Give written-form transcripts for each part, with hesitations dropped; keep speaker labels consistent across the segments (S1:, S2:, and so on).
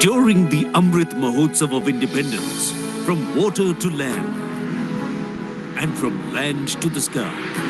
S1: During the Amrit Mahotsav of Independence, from water to land, and from land to the sky.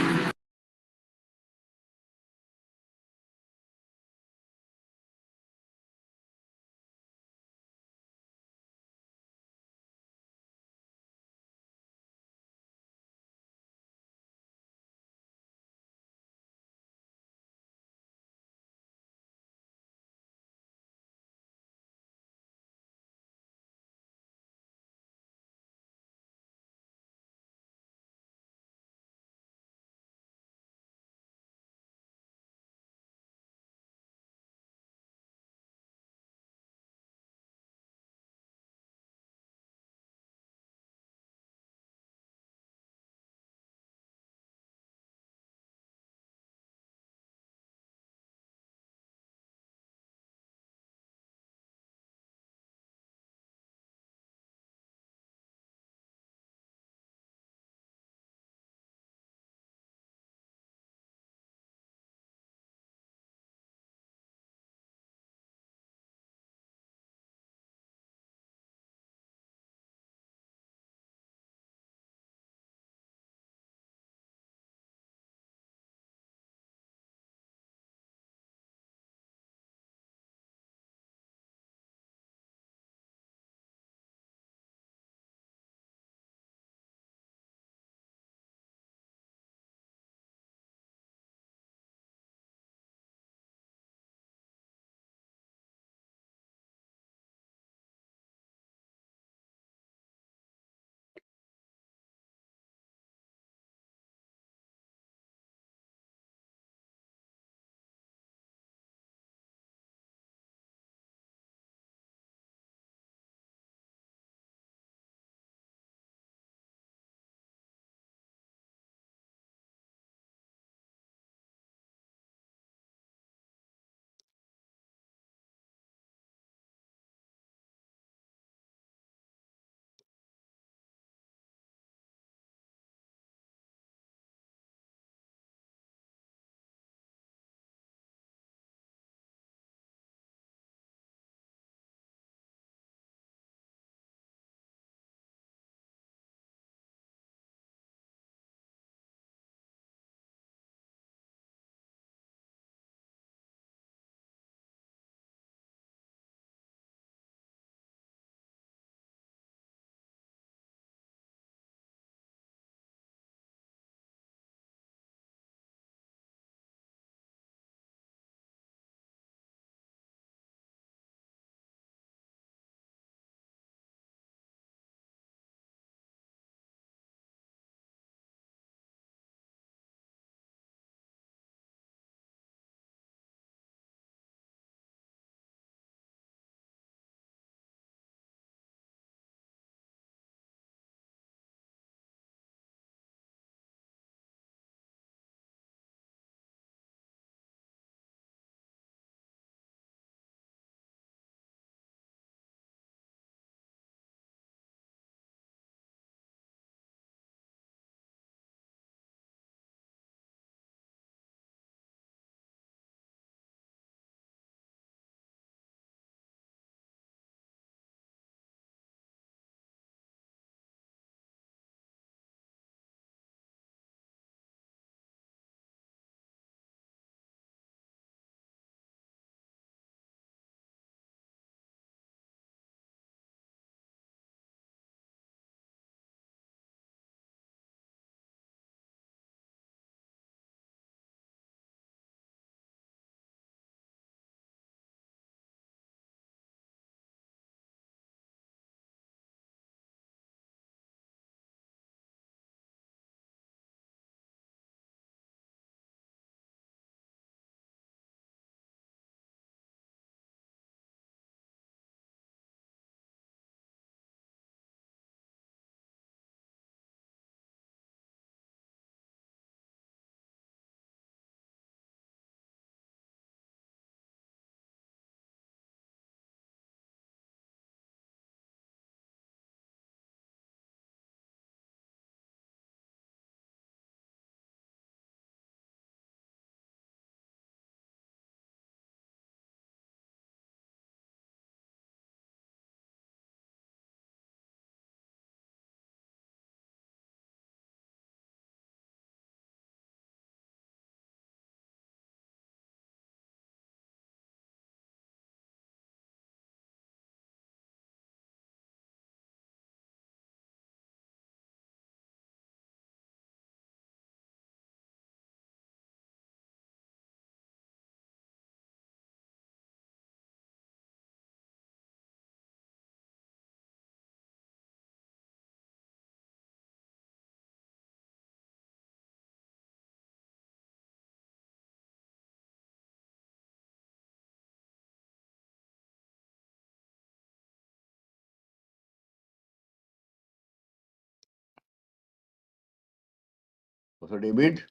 S2: Professor David?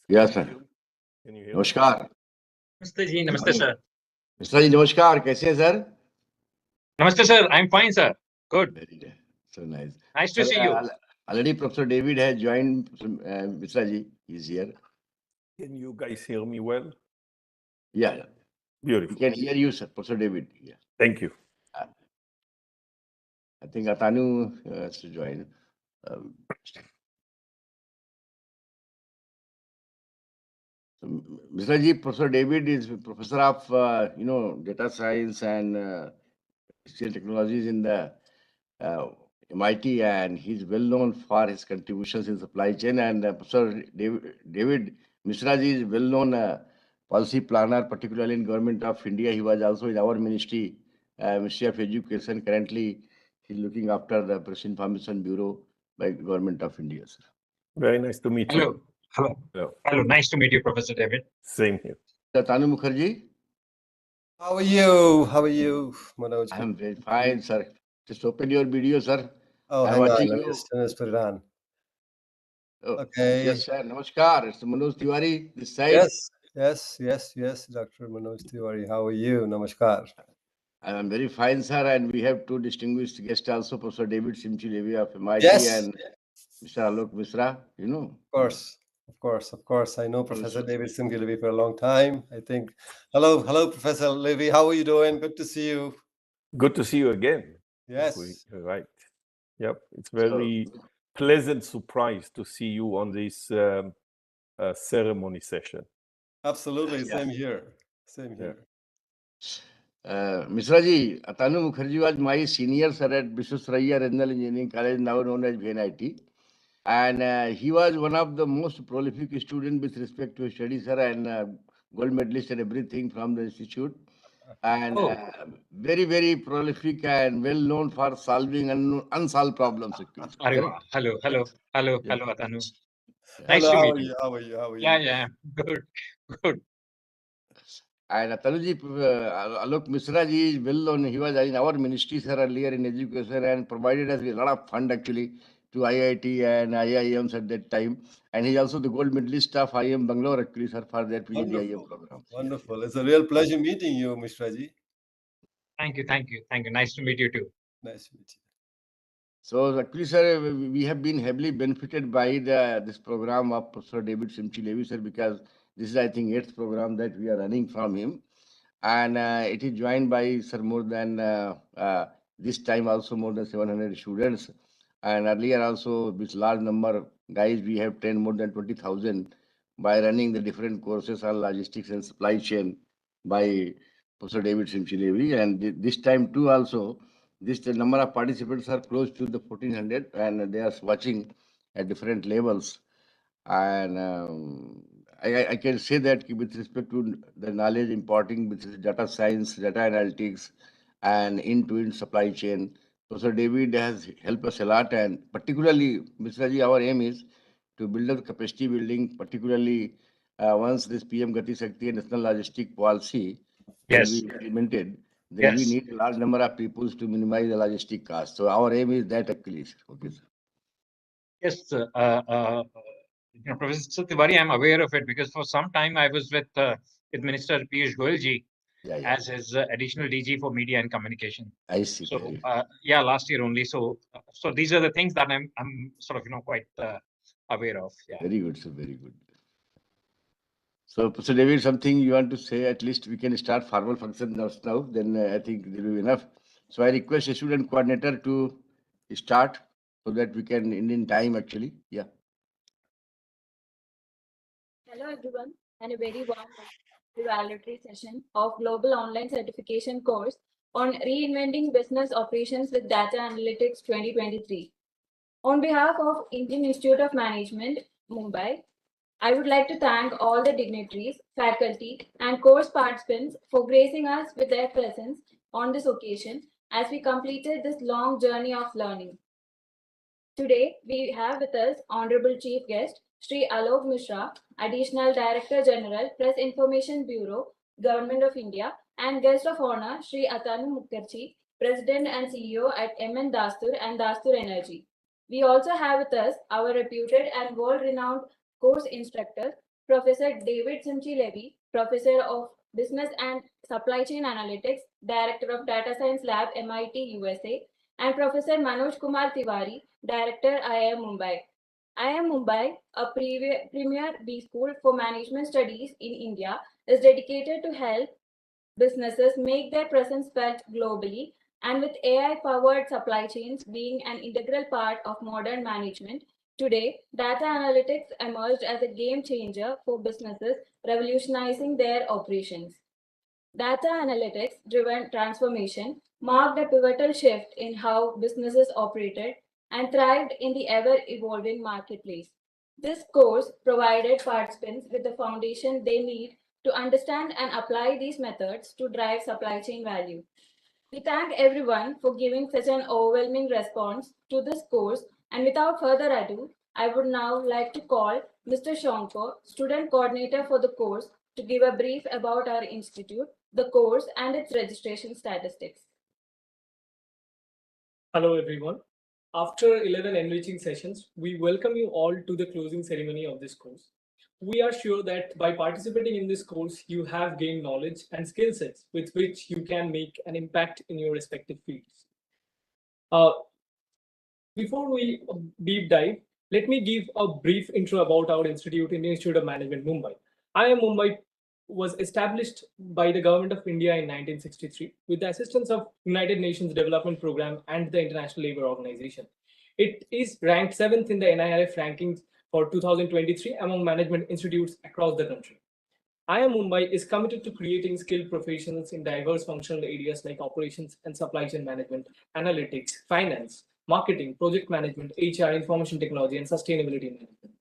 S2: Yes, sir.
S3: Can you hear me?
S2: Namaskar.
S4: Namaste ji, namaste sir.
S2: Mr. जी नमस्कार, कैसे हैं sir?
S4: Namaste sir, I'm fine sir. Good.
S2: Very nice. So nice.
S4: Nice to see you.
S2: Already Professor David has joined. Mr. ji is here.
S3: Can you guys hear me well?
S2: Yeah, we
S3: Beautiful.
S2: can hear you, sir. Professor David. Yeah.
S3: Thank you.
S2: I think Atanu has to join. So, Mr. Ji, Professor David is professor of data science and industrial technologies in the MIT, and he's well known for his contributions in supply chain. And Professor David Mishra Ji is well known policy planner, particularly in Government of India. He was also in our ministry, Ministry of Education. Currently, he's looking after the Press Information Bureau by Government of India, sir.
S3: Very nice to meet you.
S4: Hello.
S3: Hello.
S4: Hello. Nice to meet you, Professor David.
S3: Same here.
S2: Atanu Mukherjee.
S5: How are you? How are you, Manoj?
S2: I am very fine, sir. Just open your video, sir.
S5: Oh,
S2: I'm
S5: hang on.
S2: watching
S5: Let me
S2: you.
S5: just put it on.
S2: Oh,
S5: Okay.
S2: yes, sir. Namaskar. It's Manoj Tiwari this side.
S5: Yes. Dr. Manoj Tiwari. How are you? Namaskar.
S2: I am very fine, sir. And we have two distinguished guests also, Professor David Simchi-Levi of MIT
S5: Yes.
S2: and Mr. Alok Misra, you know.
S5: Of course. I know Professor David Simchi-Levi for a long time. I think. Hello, Professor Levi. How are you doing? Good to see you.
S3: Good to see you again.
S5: Yes.
S3: Right. Yep. It's very pleasant surprise to see you on this ceremony session.
S5: Absolutely.
S2: Yeah.
S5: Same here.
S2: Misra ji, Atanu Mukherjee was my senior, sir, at Visvesvaraya Regional Engineering College, now known as VNIT. And he was one of the most prolific students with respect to his studies, sir, and gold medalist and everything from the institute. And very, very prolific and well known for solving unsolved problems.
S4: Hello, Atanu. Nice
S5: Hello,
S4: to
S5: how
S4: meet
S5: are
S4: you.
S5: you? How are you?
S4: Yeah. Good.
S2: And Atanuji, Alok Misra ji is well known. He was in our ministry, sir, earlier in education and provided us with a lot of fund actually to IIT and IIMs at that time. And he's also the gold medalist of IIM Bangalore actually, sir, for that PhD IIM program.
S5: Wonderful. It's a real pleasure meeting you, Mishra ji.
S4: Thank you. Nice to meet you too.
S5: Nice to meet you.
S2: So actually, sir, we have been heavily benefited by this program of Professor David Simchi-Levi, sir, because this is, I think, 8th program that we are running from him. And it is joined by, sir, more than this time also more than 700 students. And earlier also, with large number guys, we have trained more than 20,000 by running the different courses on logistics and supply chain by Professor David Simchi-Levi. And this time too also, the number of participants are close to the 1400 and they are watching at different levels. And I can say that with respect to the knowledge importing with data science, data analytics, and end-to-end supply chain, Professor David has helped us a lot. And particularly, Mr. Ji, our aim is to build up capacity building, particularly once this PM Gati Shakti and National Logistic Policy will be implemented, then we need a large number of people to minimize the logistic cost. So our aim is that actually, sir. Okay, sir.
S4: Yes, Professor Tiwari, I'm aware of it because for some time I was with Minister Piyush Goyal ji as his additional DG for media and communication.
S2: I see.
S4: So last year only. So these are the things that I'm sort of quite aware of. Yeah.
S2: Very good, sir. Very good. So, Professor David, something you want to say? At least we can start formal function now. Then I think there will be enough. So I request a student coordinator to start so that we can end in time actually. Yeah.
S6: Hello everyone, and a very warm welcome to the Valedictory session of Global Online Certification course on Reinventing Business Operations with Data Analytics 2023. On behalf of Indian Institute of Management, Mumbai, I would like to thank all the dignitaries, faculty, and course participants for gracing us with their presence on this occasion as we completed this long journey of learning. Today, we have with us Honorable Chief Guest, Shri Alok Mishra, Additional Director General, Press Information Bureau, Government of India, and Guest of Honor, Shri Atanu Mukherjee, President and CEO at MN Dastur and Dastur Energy. We also have with us our reputed and world-renowned course instructor, Professor David Simchi-Levi, Professor of Business and Supply Chain Analytics, Director of Data Science Lab, MIT, USA, and Professor Manoj Tiwari, Director, IIM Mumbai. IIM Mumbai, a premier B school for management studies in India, is dedicated to help businesses make their presence felt globally, and with AI-powered supply chains being an integral part of modern management, today data analytics emerged as a game changer for businesses, revolutionizing their operations. Data analytics-driven transformation marked a pivotal shift in how businesses operated and thrived in the ever-evolving marketplace. This course provided participants with the foundation they need to understand and apply these methods to drive supply chain value. We thank everyone for giving such an overwhelming response to this course, and without further ado, I would now like to call Mr. Shankar, student coordinator for the course, to give a brief about our institute, the course, and its registration statistics.
S7: Hello, everyone. After 11 enriching sessions, we welcome you all to the closing ceremony of this course. We are sure that by participating in this course, you have gained knowledge and skill sets with which you can make an impact in your respective fields. Before we deep dive, let me give a brief intro about our institute in the Institute of Management, Mumbai. IIM Mumbai was established by the Government of India in 1963 with the assistance of United Nations Development Programme and the International Labour Organization. It is ranked 7th in the NIRF rankings for 2023 among management institutes across the country. IIM Mumbai is committed to creating skilled professionals in diverse functional areas like operations and supply chain management, analytics, finance, marketing, project management, HR, information technology, and sustainability management.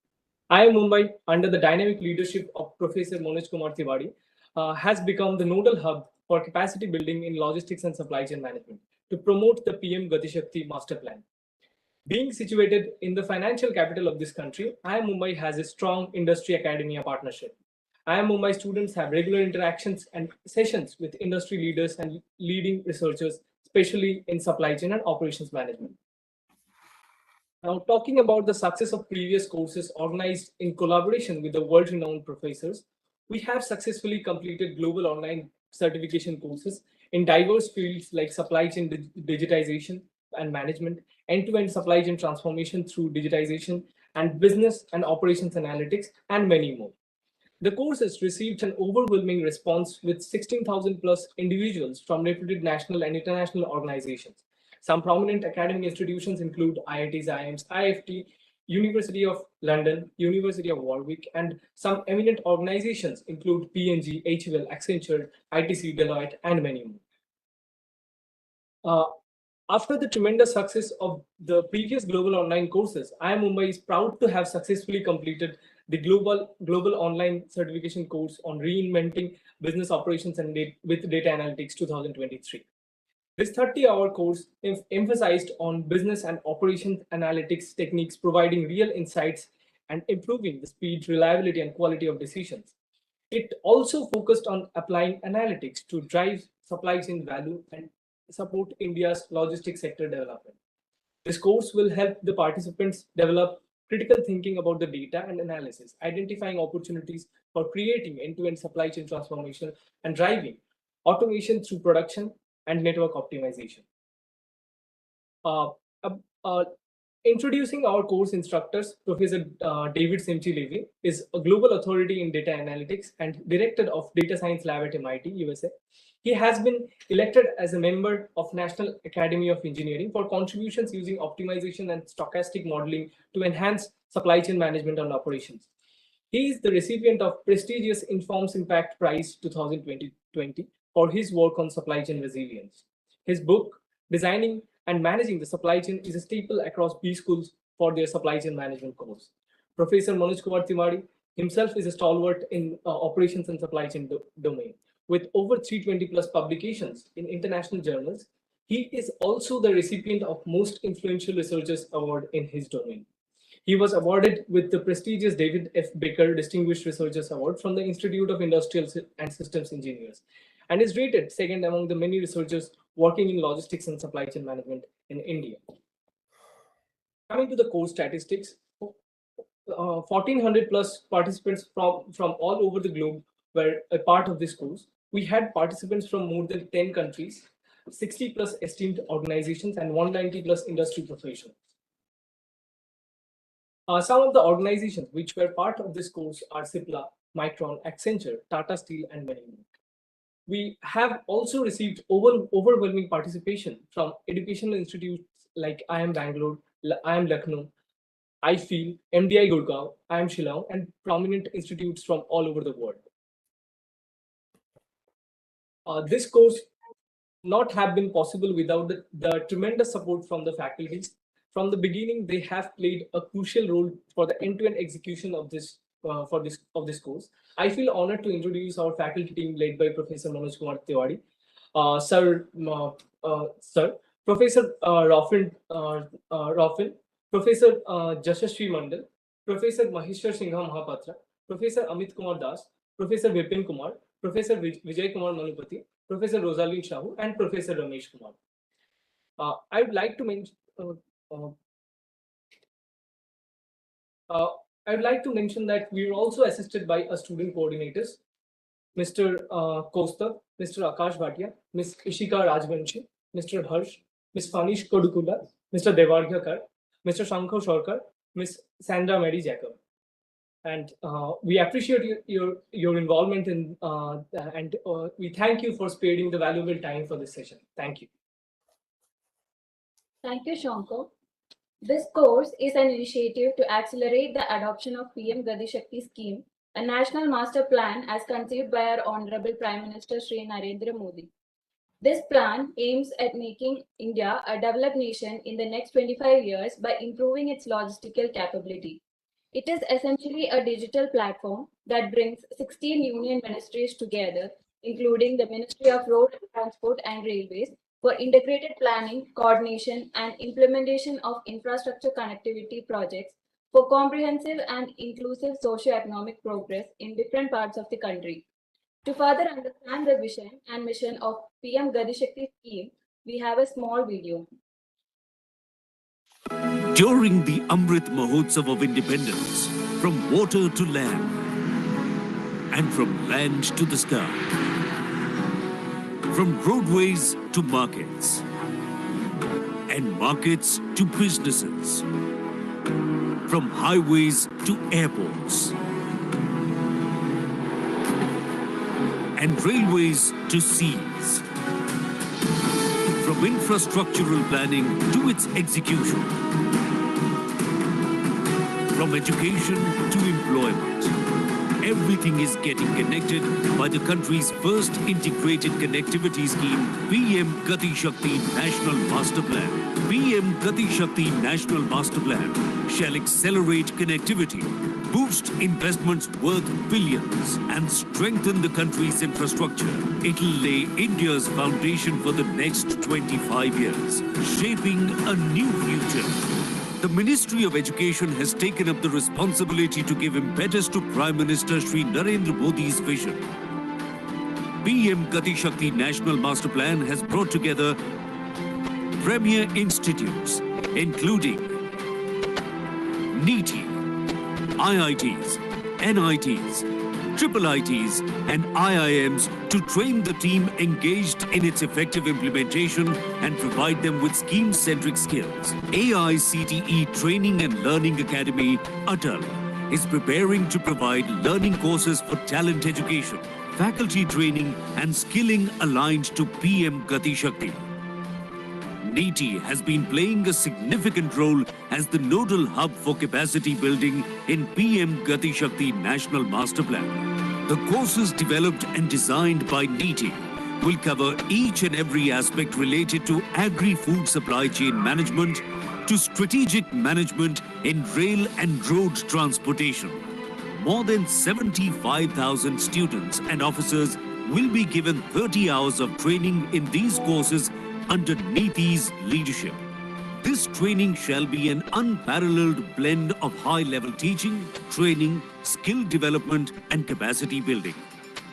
S7: IIM Mumbai, under the dynamic leadership of Professor Manoj Tiwari, has become the nodal hub for capacity building in logistics and supply chain management to promote the PM Gati Shakti Master Plan. Being situated in the financial capital of this country, IIM Mumbai has a strong industry-academia partnership. IIM Mumbai students have regular interactions and sessions with industry leaders and leading researchers, especially in supply chain and operations management. Now, talking about the success of previous courses organized in collaboration with the world-renowned professors, we have successfully completed global online certification courses in diverse fields like supply chain digitization and management, end-to-end supply chain transformation through digitization, and business and operations analytics, and many more. The course has received an overwhelming response with 16,000 plus individuals from reputed national and international organizations. Some prominent academic institutions include IITs, IIMs, IFT, University of London, University of Warwick, and some eminent organizations include P&G, HUL, Accenture, ITC, Deloitte, and many more. After the tremendous success of the previous global online courses, IIM Mumbai is proud to have successfully completed the global online certification course on reinventing business operations and with data analytics 2023. This 30-hour course emphasized on business and operations analytics techniques, providing real insights and improving the speed, reliability, and quality of decisions. It also focused on applying analytics to drive supply chain value and support India's logistics sector development. This course will help the participants develop critical thinking about the data and analysis, identifying opportunities for creating end-to-end supply chain transformation and driving automation through production and network optimization. Introducing our course instructors, Professor David Simchi-Levi is a global authority in data analytics and director of Data Science Lab at MIT, USA. He has been elected as a member of National Academy of Engineering for contributions using optimization and stochastic modeling to enhance supply chain management and operations. He is the recipient of prestigious Informs Impact Prize 2020 for his work on supply chain resilience. His book, Designing and Managing the Supply Chain, is a staple across B schools for their supply chain management course. Professor Manoj Tiwari himself is a stalwart in operations and supply chain domain. With over 320 plus publications in international journals, he is also the recipient of Most Influential Researchers Award in his domain. He was awarded with the prestigious David F. Baker Distinguished Researchers Award from the Institute of Industrial and Systems Engineers, and is rated second among the many researchers working in logistics and supply chain management in India. Coming to the course statistics, 1,400 plus participants from all over the globe were a part of this course. We had participants from more than 10 countries, 60 plus esteemed organizations, and 190 plus industry professionals. Some of the organizations which were part of this course are Cipla, Micron, Accenture, Tata Steel, and many more. We have also received overwhelming participation from educational institutes like IIM Bangalore, IIM Lucknow, I Feel, MDI Gurgaon, IIM Shillong, and prominent institutes from all over the world. This course not have been possible without the tremendous support from the faculties. From the beginning, they have played a crucial role for the end-to-end execution of this course. I feel honored to introduce our faculty team led by Professor Manoj Tiwari, Sir, Professor Rofin, Professor Jashashri Mandal, Professor Maheshwar Singha Mahapatra, Professor Amit Kumar Das, Professor Vipin Kumar, Professor Vijay Kumar Manupati, Professor Rosaline Shahu, and Professor Ramesh Kumar. I would like to mention. I would like to mention that we were also assisted by a student coordinators, Mr. Kosta, Mr. Akash Bhatia, Ms. Ishika Rajvanshi, Mr. Harsh, Ms. Fanish Kodukula, Mr. Devarghakar, Mr. Shankar Shorkar, Ms. Sandra Mary Jacob. And we appreciate your involvement in and we thank you for sparing the valuable time for this session. Thank you.
S6: Thank you, Shankar. This course is an initiative to accelerate the adoption of PM Gati Shakti scheme, a national master plan as conceived by our Honorable Prime Minister Shri Narendra Modi. This plan aims at making India a developed nation in the next 25 years by improving its logistical capability. It is essentially a digital platform that brings 16 union ministries together, including the Ministry of Road Transport and Railways, for integrated planning, coordination, and implementation of infrastructure connectivity projects for comprehensive and inclusive socio-economic progress in different parts of the country. To further understand the vision and mission of PM Gati Shakti scheme, we have a small video.
S1: During the Amrit Mahotsav of Independence, from water to land, and from land to the sky, from roadways to markets, and markets to businesses, from highways to airports, and railways to seas, from infrastructural planning to its execution, from education to employment. Everything is getting connected by the country's first integrated connectivity scheme, PM Gati Shakti National Master Plan. PM Gati Shakti National Master Plan shall accelerate connectivity, boost investments worth billions, and strengthen the country's infrastructure. It'll lay India's foundation for the next 25 years, shaping a new future. The Ministry of Education has taken up the responsibility to give impetus to Prime Minister Shri Narendra Modi's vision. PM Gati Shakti National Master Plan has brought together premier institutes, including NITI, IITs, NITs, IIITs, and IIMs to train the team engaged in its effective implementation and provide them with scheme-centric skills. AICTE Training and Learning Academy, Atanu, is preparing to provide learning courses for talent education, faculty training, and skilling aligned to PM Gati Shakti. NITI has been playing a significant role as the nodal hub for capacity building in PM Gati Shakti National Master Plan. The courses developed and designed by NITI will cover each and every aspect related to agri-food supply chain management to strategic management in rail and road transportation. More than 75,000 students and officers will be given 30 hours of training in these courses under NITI's leadership. This training shall be an unparalleled blend of high-level teaching, training, skill development, and capacity building.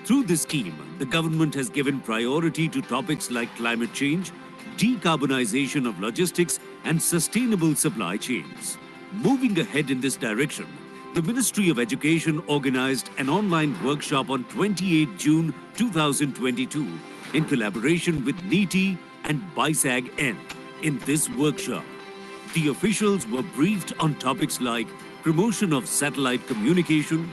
S1: Through this scheme, the government has given priority to topics like climate change, decarbonization of logistics and sustainable supply chains. Moving ahead in this direction, the Ministry of Education organized an online workshop on 28 June 2022 in collaboration with NITI and BISAG-N. In this workshop, the officials were briefed on topics like promotion of satellite communication,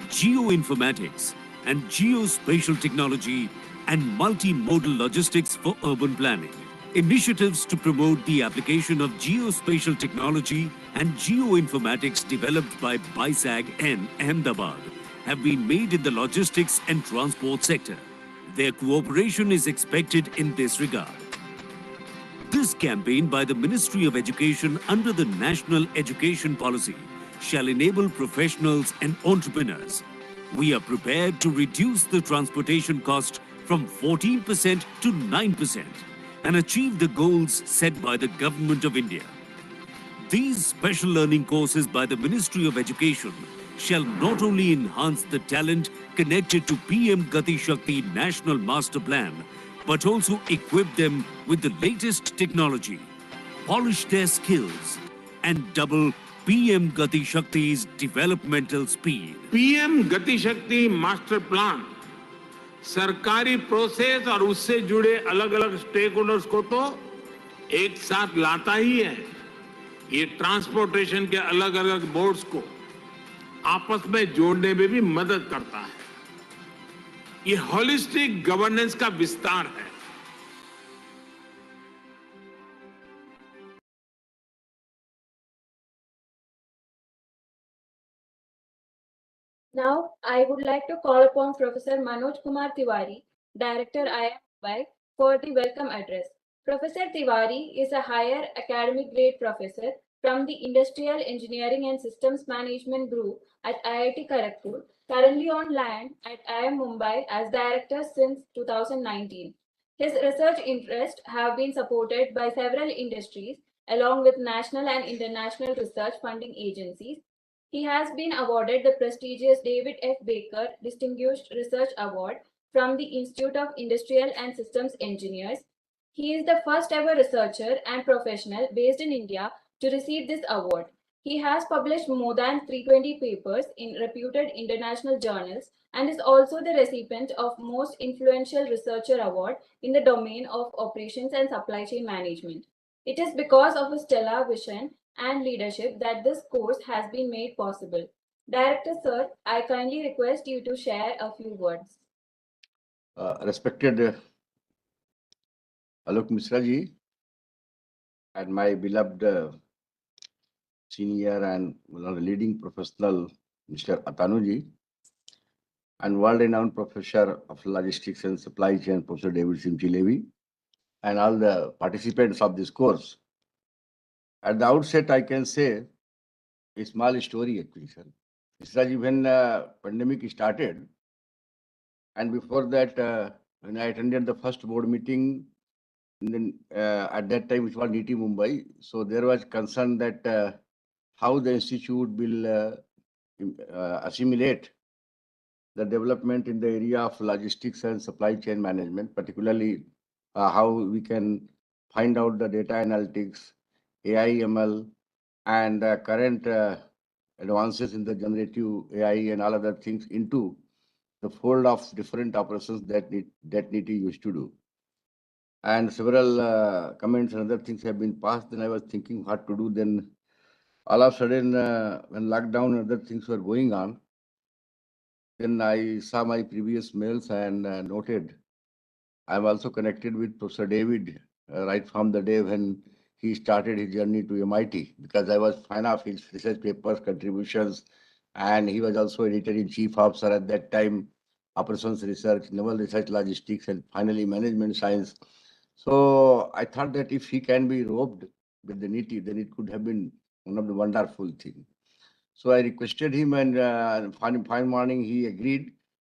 S1: geoinformatics, and geospatial technology, and multimodal logistics for urban planning. Initiatives to promote the application of geospatial technology and geoinformatics developed by BISAG-N Ahmedabad have been made in the logistics and transport sector. Their cooperation is expected in this regard. This campaign by the Ministry of Education under the National Education Policy shall enable professionals and entrepreneurs. We are prepared to reduce the transportation cost from 14% to 9% and achieve the goals set by the Government of India. These special learning courses by the Ministry of Education shall not only enhance the talent connected to PM Gati Shakti National Master Plan, but also equip them with the latest technology, polish their skills, and double PM Gati Shakti's developmental speed.
S8: PM Gati Shakti Master Plan सरकारी process और उससे जुड़े अलग अलग stake holders को तो एक साथ लाता ही है। ये ट्रांसपोर्टेशन के अलग अलग बोर्ड्स को आपस में जोड़ने में भी मदद करता है। ये होलिस्टिक गवर्नेंस का विस्तार है।
S6: Now, I would like to call upon Professor Manoj Tiwari, Director IIM Mumbai, for the welcome address. Professor Tiwari is a higher academic grade professor from the Industrial Engineering and Systems Management Group at IIT Kharagpur, currently on land at IIM Mumbai as Director since 2019. His research interests have been supported by several industries along with national and international research funding agencies. He has been awarded the prestigious David F. Baker Distinguished Research Award from the Institute of Industrial and Systems Engineers. He is the first ever researcher and professional based in India to receive this award. He has published more than 320 papers in reputed international journals and is also the recipient of Most Influential Researcher Award in the domain of operations and supply chain management. It is because of his stellar vision and leadership that this course has been made possible. Director Sir, I kindly request you to share a few words.
S2: Respected Alok Mishra Ji and my beloved senior and leading professional Mr. Atanu Ji and world-renowned professor of logistics and supply chain Professor David Simchi-Levi and all the participants of this course. At the outset, I can say a small story actually, sir. Mishra Ji, when pandemic started, and before that, when I attended the first board meeting, and then at that time, which was IIM Mumbai, so there was concern that how the institute will assimilate the development in the area of logistics and supply chain management, particularly how we can find out the data analytics, AI, ML, and current advances in the generative AI and all other things into the fold of different operations that NITI used to do. And several comments and other things have been passed. Then I was thinking what to do. Then all of a sudden, when lockdown and other things were going on, then I saw my previous mails and noted. I'm also connected with Professor David right from the day when he started his journey to MIT, because I was fan of his research papers, contributions, and he was also editor-in-chief officer at that time, operations research, naval research, logistics, and finally management science. So I thought that if he can be roped with the NITI, then it could have been one of the wonderful things. So I requested him, and fine morning he agreed.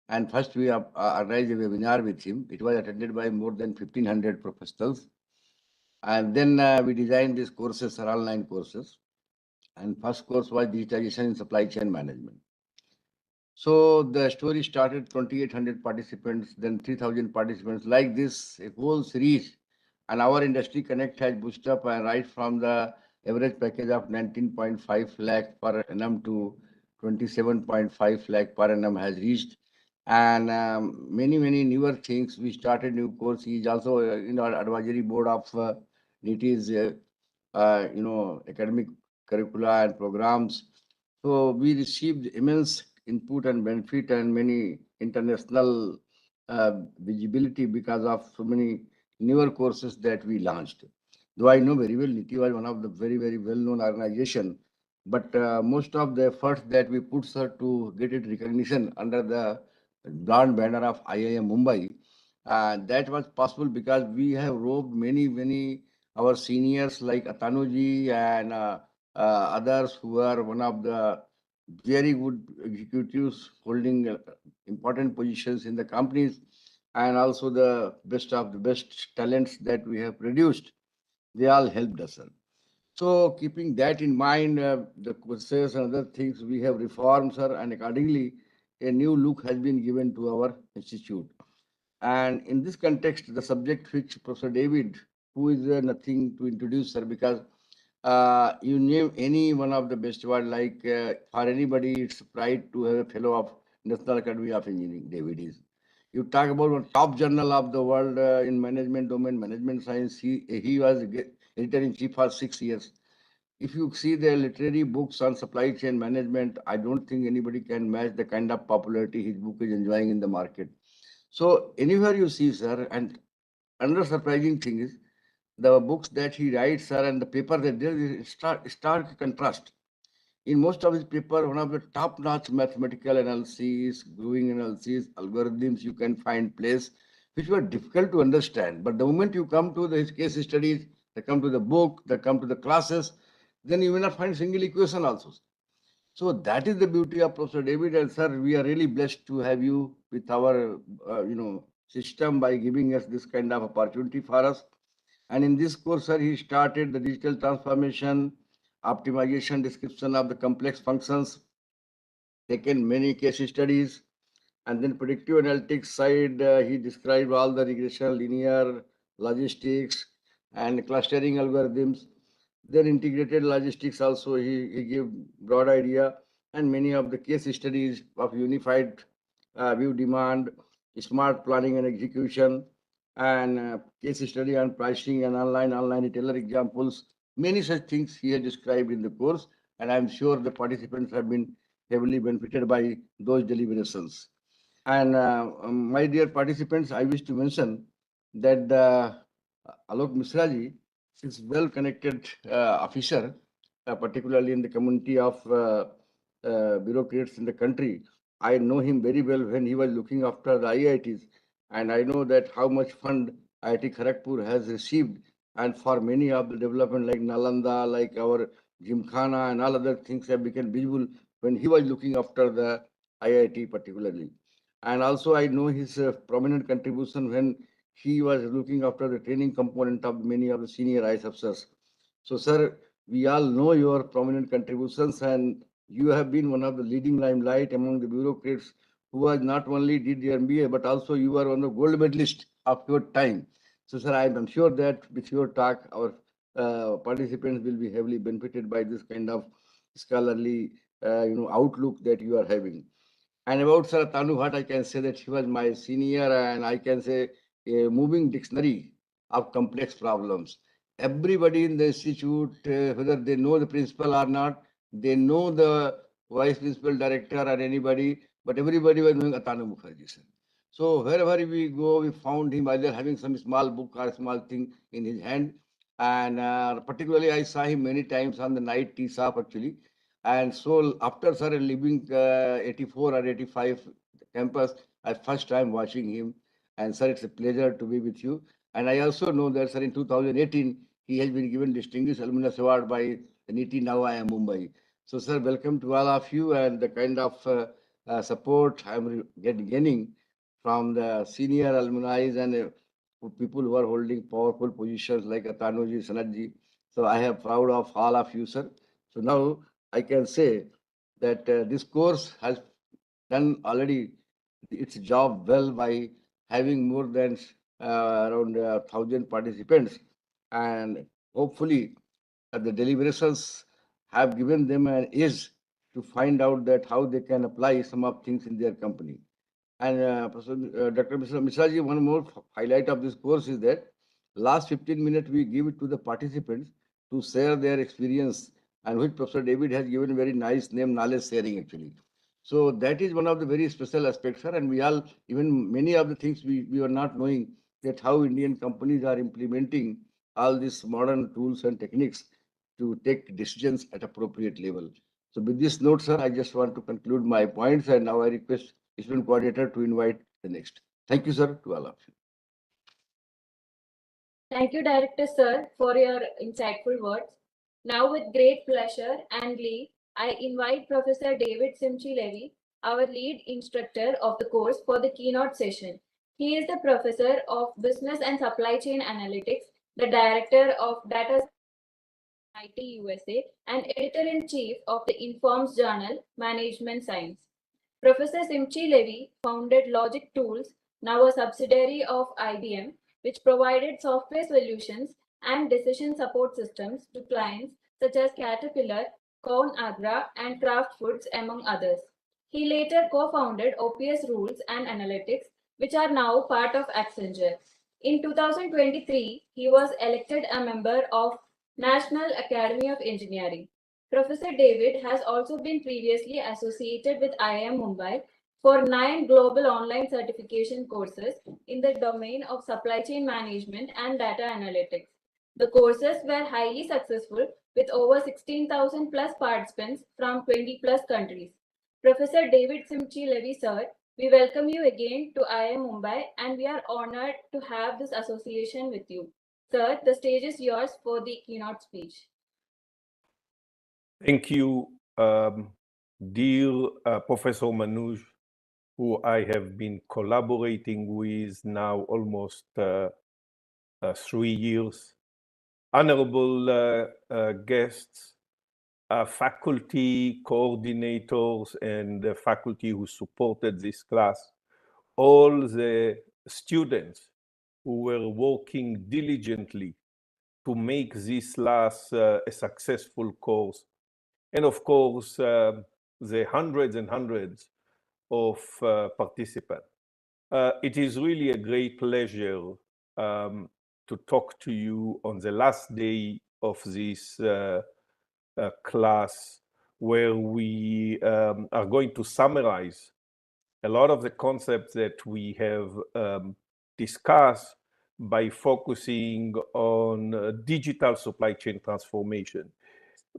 S2: And first we organized a webinar with him. It was attended by more than 1,500 professionals. And then we designed these courses, are online courses. And first course was digitization in supply chain management. So the story started 2,800 participants, then 3,000 participants. Like this, a whole series And our industry connect has boosted up right from the average package of 19.5 lakh per annum to 27.5 lakh per annum has reached. And many newer things. We started new course. He is also in our advisory board of NITI's academic curricula and programs. So we received immense input and benefit and many international visibility because of so many newer courses that we launched. Though I know very well NITI was one of the very well-known organization, but most of the efforts that we put, sir, to get it recognition under the brand banner of IIM Mumbai, that was possible because we have roped many our seniors like Atanu Ji and others who are one of the very good executives holding important positions in the companies, and also the best of the best talents that we have produced. They all helped us, sir. So keeping that in mind, the courses and other things we have reformed, sir, and accordingly, a new look has been given to our institute. And in this context, the subject which Professor David, who is nothing to introduce, sir, because you name any one of the best word, like for anybody, it's pride to have a fellow of National Academy of Engineering, David is. You talk about one top journal of the world in management domain, management science. He was editor-in-chief for 6 years. If you see the literary books on supply chain management, I don't think anybody can match the kind of popularity his book is enjoying in the market. So anywhere you see, sir, and another surprising thing is the books that he writes, sir, and the paper that there is stark contrast. In most of his paper, one of the top-notch mathematical analyses, growing analyses, algorithms you can find place, which were difficult to understand. But the moment you come to his case studies, they come to the book, they come to the classes, then you will not find single equation also. So that is the beauty of Professor David. And sir, we are really blessed to have you with our, system by giving us this kind of opportunity for us. And in this course, sir, he started the digital transformation, optimization, description of the complex functions, taken many case studies, and then predictive analytics side, he described all the regression, linear, logistics, and clustering algorithms. Then integrated logistics also, he gave broad idea, and many of the case studies of unified view demand, smart planning and execution, and case study on pricing and online retailer examples. Many such things he has described in the course, and I'm sure the participants have been heavily benefited by those deliberations. And my dear participants, I wish to mention that Alok Misra ji is well-connected officer, particularly in the community of bureaucrats in the country. I know him very well when he was looking after the IITs, and I know that how much fund IIT Kharagpur has received, and for many of the development like Nalanda, like our Gymkhana and all other things have become visible when he was looking after the IIT particularly. And also I know his prominent contribution when he was looking after the training component of many of the senior IAS officers. So, sir, we all know your prominent contributions, and you have been one of the leading limelight among the bureaucrats who has not only did the MBA, but also you are on the gold medalist of your time. So, sir, I am sure that with your talk, our participants will be heavily benefited by this kind of scholarly, outlook that you are having. And about Sir Atanu, what I can say that he was my senior, and I can say a moving dictionary of complex problems. Everybody in the institute, whether they know the principal or not, they know the vice principal, director, or anybody, but everybody was knowing Atanu Mukherjee, sir. So wherever we go, we found him either having some small book or small thing in his hand. And particularly, I saw him many times on the night tea shop actually. And so after sir leaving 84 or 85 campus, I first time watching him. And sir, it's a pleasure to be with you. And I also know that sir, in 2018, he has been given Distinguished Alumnus Award by NITI Now IIM Mumbai. So sir, welcome to all of you, and the kind of support I'm gaining from the senior alumni and people who are holding powerful positions like Atanuji, Sanatji. So I am proud of all of you, sir. So now I can say that this course has done already its job well by having more than around 1,000 participants, and hopefully the deliberations have given them an edge to find out that how they can apply some of things in their company. And Dr. Mishra ji, one more highlight of this course is that last 15 minutes we give it to the participants to share their experience, and which Professor David has given a very nice name, knowledge sharing actually. So that is one of the very special aspects, sir. And we all, even many of the things we were not knowing that how Indian companies are implementing all these modern tools and techniques to take decisions at appropriate level. So with this note, sir, I just want to conclude my points, and now I request student coordinator to invite the next. Thank you, sir, to all of you.
S6: Thank you, Director Sir, for your insightful words. Now, with great pleasure and glee, I invite Professor David Simchi-Levi, our lead instructor of the course, for the keynote session. He is the Professor of Business and Supply Chain Analytics, the Director of Data IT USA, and Editor-in-Chief of the Informs Journal, Management Science. Professor Simchi-Levi founded Logic Tools, now a subsidiary of IBM, which provided software solutions and decision support systems to clients such as Caterpillar, Conagra, and Kraft Foods, among others. He later co-founded OPS Rules and Analytics, which are now part of Accenture. In 2023, he was elected a member of National Academy of Engineering. Professor David has also been previously associated with IIM Mumbai for 9 global online certification courses in the domain of supply chain management and data analytics. The courses were highly successful with over 16,000 plus participants from 20 plus countries. Professor David Simchi-Levi, sir, we welcome you again to IIM Mumbai, and we are honored to have this association with you. Sir, the stage is yours for the keynote speech.
S3: Thank you, dear Professor Manoj, who I have been collaborating with now almost 3 years. Honorable guests, faculty coordinators, and the faculty who supported this class, all the students who were working diligently to make this last a successful course, and of course, the hundreds and hundreds of participants. It is really a great pleasure to talk to you on the last day of this class, where we are going to summarize a lot of the concepts that we have discussed by focusing on digital supply chain transformation.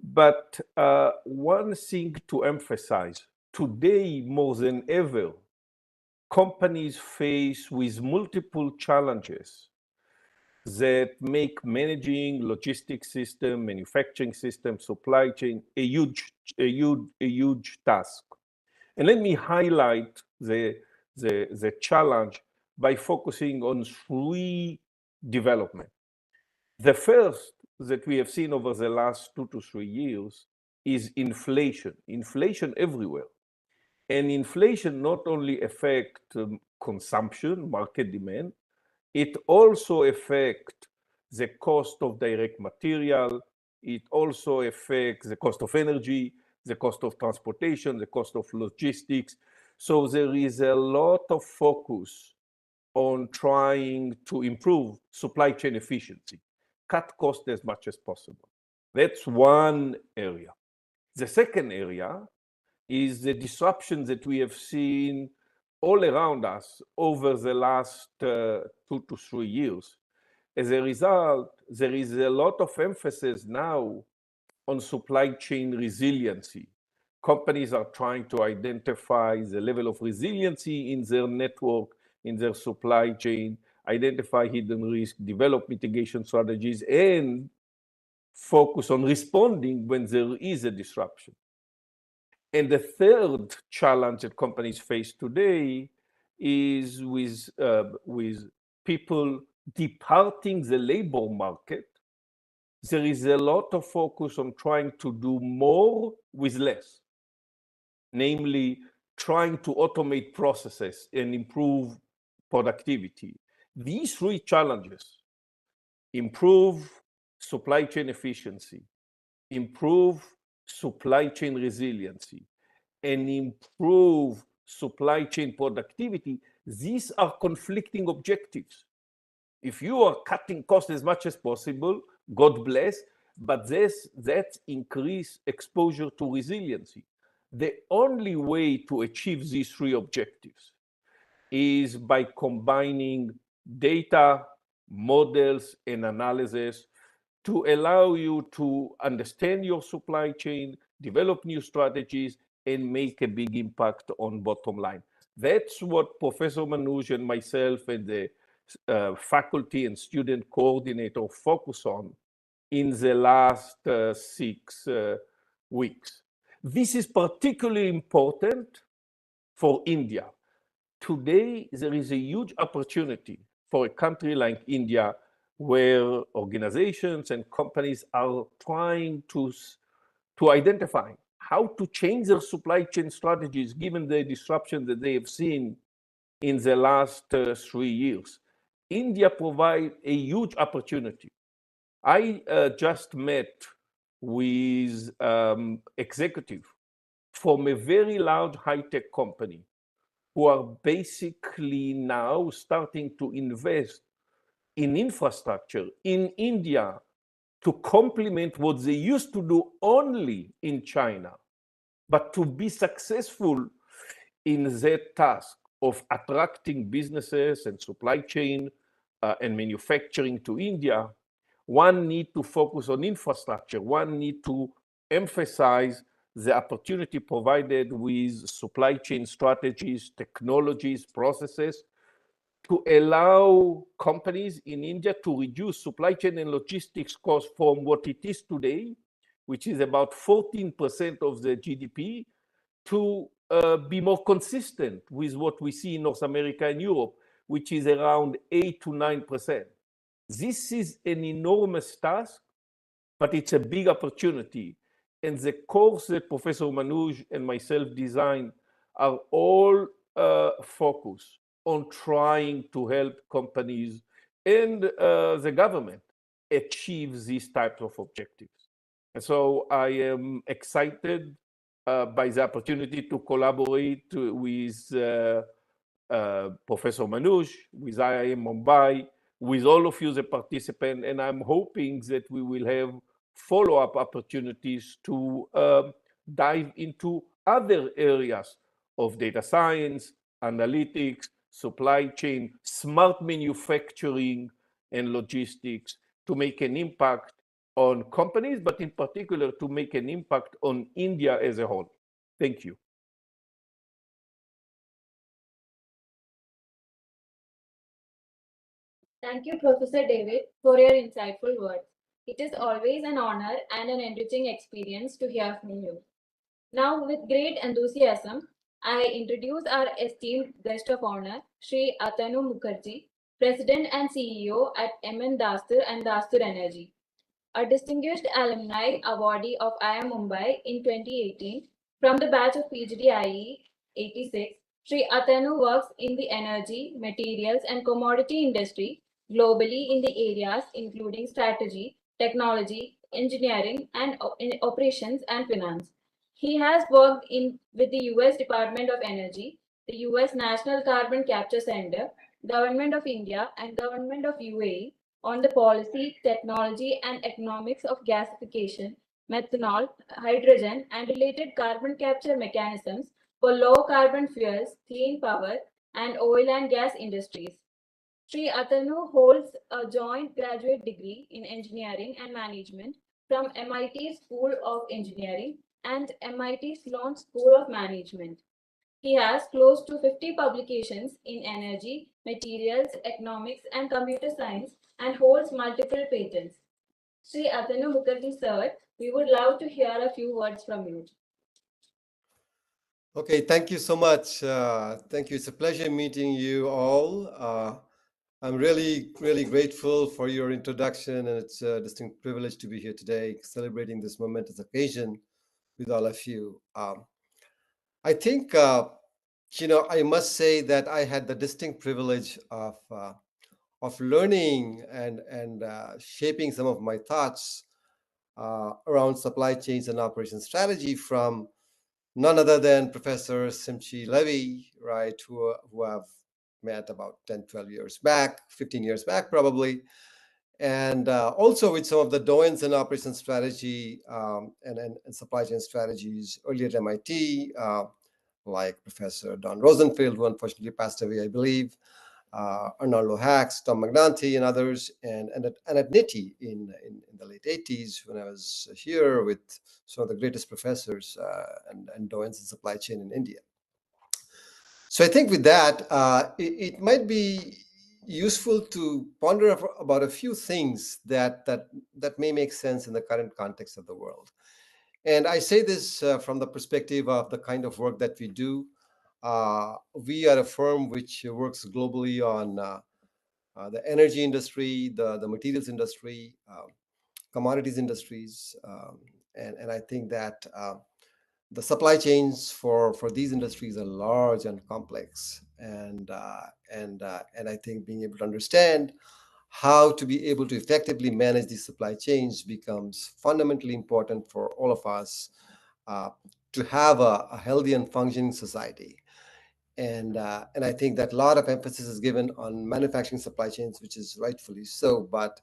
S3: But one thing to emphasize, today more than ever, companies face with multiple challenges that make managing logistics system, manufacturing system, supply chain a huge task. And let me highlight the challenge by focusing on 3 developments. The first that we have seen over the last 2 to 3 years is inflation. Inflation everywhere. And inflation not only affects consumption, market demand, it also affects the cost of direct material. It also affects the cost of energy, the cost of transportation, the cost of logistics. So there is a lot of focus on trying to improve supply chain efficiency, cut costs as much as possible. That's one area. The second area is the disruption that we have seen all around us over the last 2 to 3 years. As a result, there is a lot of emphasis now on supply chain resiliency. Companies are trying to identify the level of resiliency in their network, in their supply chain, identify hidden risk, develop mitigation strategies, and focus on responding when there is a disruption. And the third challenge that companies face today is with people departing the labor market. There is a lot of focus on trying to do more with less, namely trying to automate processes and improve productivity, These three challenges, improve supply chain efficiency, improve supply chain resiliency, and improve supply chain productivity, these are conflicting objectives. If you are cutting costs as much as possible, God bless, but that increase exposure to resiliency. The only way to achieve these three objectives is by combining data, models, and analysis to allow you to understand your supply chain, develop new strategies, and make a big impact on bottom line. That's what Professor Manoj and myself and the faculty and student coordinator focus on in the last 6 weeks. This is particularly important for India. Today, there is a huge opportunity for a country like India where organizations and companies are trying to identify how to change their supply chain strategies given the disruption that they have seen in the last 3 years. India provides a huge opportunity. I just met with executive from a very large high-tech company who are basically now starting to invest in infrastructure in India to complement what they used to do only in China. But to be successful in that task of attracting businesses and supply chain and manufacturing to India, one need to focus on infrastructure. One need to emphasize the opportunity provided with supply chain strategies, technologies, processes to allow companies in India to reduce supply chain and logistics costs from what it is today, which is about 14% of the GDP, to be more consistent with what we see in North America and Europe, which is around 8 to 9%. This is an enormous task, but it's a big opportunity. And the course that Professor Manoj and myself designed are all focused on trying to help companies and the government achieve these types of objectives. And so I am excited by the opportunity to collaborate with Professor Manoj, with IIM Mumbai, with all of you, the participants, and I'm hoping that we will have follow-up opportunities to dive into other areas of data science, analytics, supply chain, smart manufacturing, and logistics to make an impact on companies, but in particular to make an impact on India as a whole. Thank you.
S6: Thank you, Professor David, for your insightful words. It is always an honor and an enriching experience to hear from you. Now, with great enthusiasm, I introduce our esteemed guest of honor, Shri Atanu Mukherjee, President and CEO at MN Dastur and Dastur Energy, a distinguished alumni awardee of IIM Mumbai in 2018 from the batch of PhD IE 86. Shri Atanu works in the energy, materials, and commodity industry globally in the areas including strategy, technology, engineering, and operations and finance. He has worked with the US Department of Energy, the US National Carbon Capture Center, Government of India, and Government of UAE on the policy, technology, and economics of gasification, methanol, hydrogen, and related carbon capture mechanisms for low carbon fuels, clean power, and oil and gas industries. Shri Atanu holds a joint graduate degree in engineering and management from MIT School of Engineering and MIT Sloan School of Management. He has close to 50 publications in energy, materials, economics, and computer science and holds multiple patents. Shri Atanu Mukherjee, sir, we would love to hear a few words from you.
S5: Okay, thank you so much. Thank you. It's a pleasure meeting you all. I'm really, really grateful for your introduction, and it's a distinct privilege to be here today celebrating this momentous occasion with all of you. I think, I must say that I had the distinct privilege of learning and shaping some of my thoughts around supply chains and operation strategy from none other than Professor Simchi-Levi, right, who I've met about 10, 12 years back, 15 years back probably, and also with some of the doyens in operation strategy and supply chain strategies earlier at MIT, like Professor Don Rosenfeld, who unfortunately passed away, I believe, Arnaldo Hacks, Tom Magnanti, and others, and at NITI in the late 80s when I was here with some of the greatest professors and doyens in supply chain in India. So I think with that, it might be useful to ponder about a few things that may make sense in the current context of the world. And I say this from the perspective of the kind of work that we do. We are a firm which works globally on the energy industry, the materials industry, commodities industries, and I think that the supply chains for these industries are large and complex, and I think being able to understand how to be able to effectively manage these supply chains becomes fundamentally important for all of us to have a healthy and functioning society. And I think that a lot of emphasis is given on manufacturing supply chains, which is rightfully so. But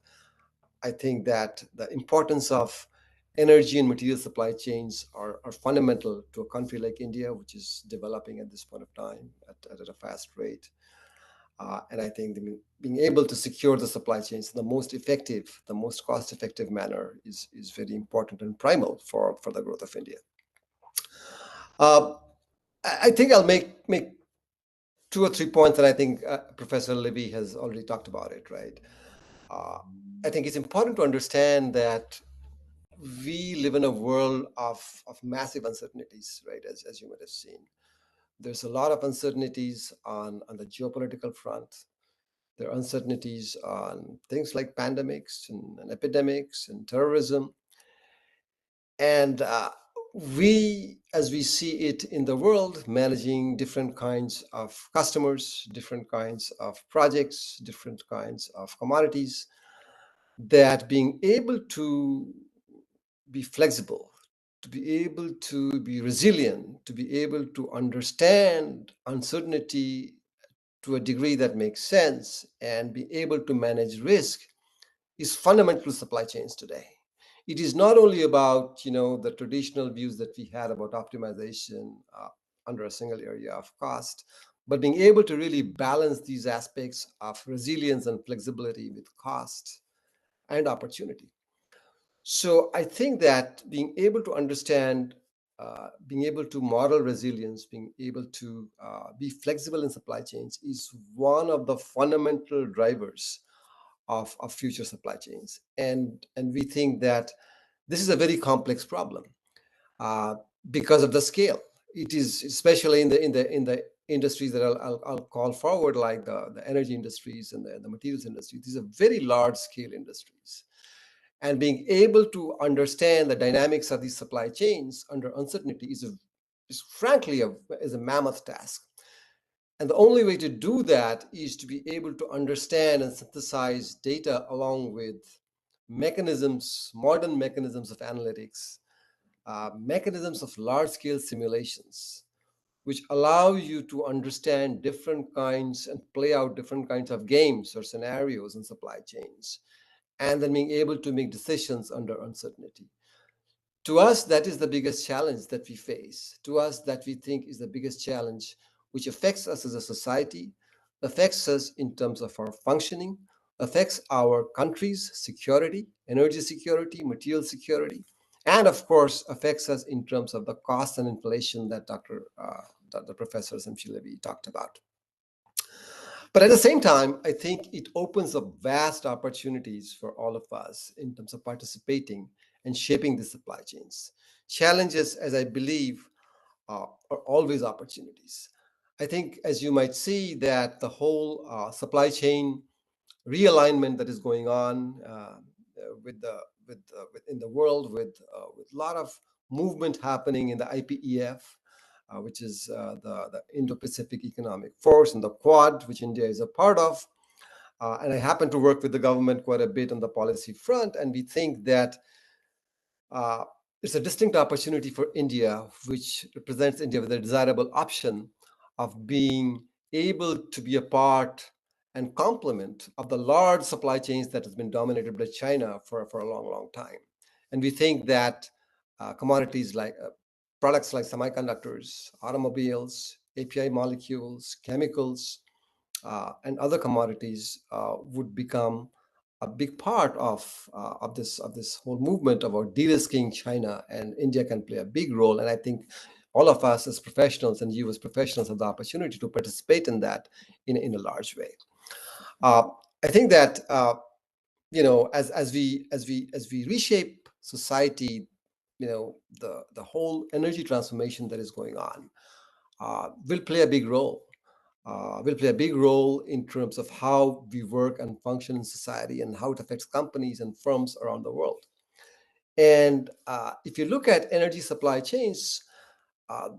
S5: I think that the importance of energy and material supply chains are fundamental to a country like India, which is developing at this point of time at a fast rate. And I think being able to secure the supply chains in the most effective, the most cost-effective manner is very important and primal for the growth of India. I think I'll make 2 or 3 points that I think Professor Levy has already talked about it, right? I think it's important to understand that we live in a world of massive uncertainties, right? As you might have seen, there's a lot of uncertainties on the geopolitical front. There are uncertainties on things like pandemics and epidemics and terrorism. And we, as we see it in the world, managing different kinds of customers, different kinds of projects, different kinds of commodities, that being able to be flexible, to be able to be resilient, to be able to understand uncertainty to a degree that makes sense and be able to manage risk is fundamental to supply chains today. It is not only about the traditional views that we had about optimization under a single area of cost, but being able to really balance these aspects of resilience and flexibility with cost and opportunity. So I think that being able to understand, being able to model resilience, being able to be flexible in supply chains is one of the fundamental drivers of future supply chains. And we think that this is a very complex problem because of the scale. It is, especially in the industries that I'll call forward, like the energy industries and the materials industry. These are very large scale industries. And being able to understand the dynamics of these supply chains under uncertainty is frankly a mammoth task. And the only way to do that is to be able to understand and synthesize data along with mechanisms, modern mechanisms of analytics, mechanisms of large-scale simulations, which allow you to understand different kinds and play out different kinds of games or scenarios in supply chains, and then being able to make decisions under uncertainty. To us, that is the biggest challenge that we face. To us, that we think is the biggest challenge, which affects us as a society, affects us in terms of our functioning, affects our country's security, energy security, material security, and of course, affects us in terms of the cost and inflation that the Professor Simchi-Levi talked about. But at the same time, I think it opens up vast opportunities for all of us in terms of participating and shaping the supply chains. Challenges, as I believe, are always opportunities. I think, as you might see, that the whole supply chain realignment that is going on in the world, with a lot of movement happening in the IPEF, which is the Indo-Pacific Economic Force, and the Quad, which India is a part of. And I happen to work with the government quite a bit on the policy front, and we think that it's a distinct opportunity for India, which represents India with a desirable option of being able to be a part and complement of the large supply chains that has been dominated by China for a long, long time. And we think that commodities like products like semiconductors, automobiles, API molecules, chemicals, and other commodities would become a big part of this whole movement about de-risking China, and India can play a big role. And I think all of us as professionals and you as professionals have the opportunity to participate in that in a large way. I think that as we reshape society, the whole energy transformation that is going on will play a big role. Will play a big role in terms of how we work and function in society and how it affects companies and firms around the world. And if you look at energy supply chains,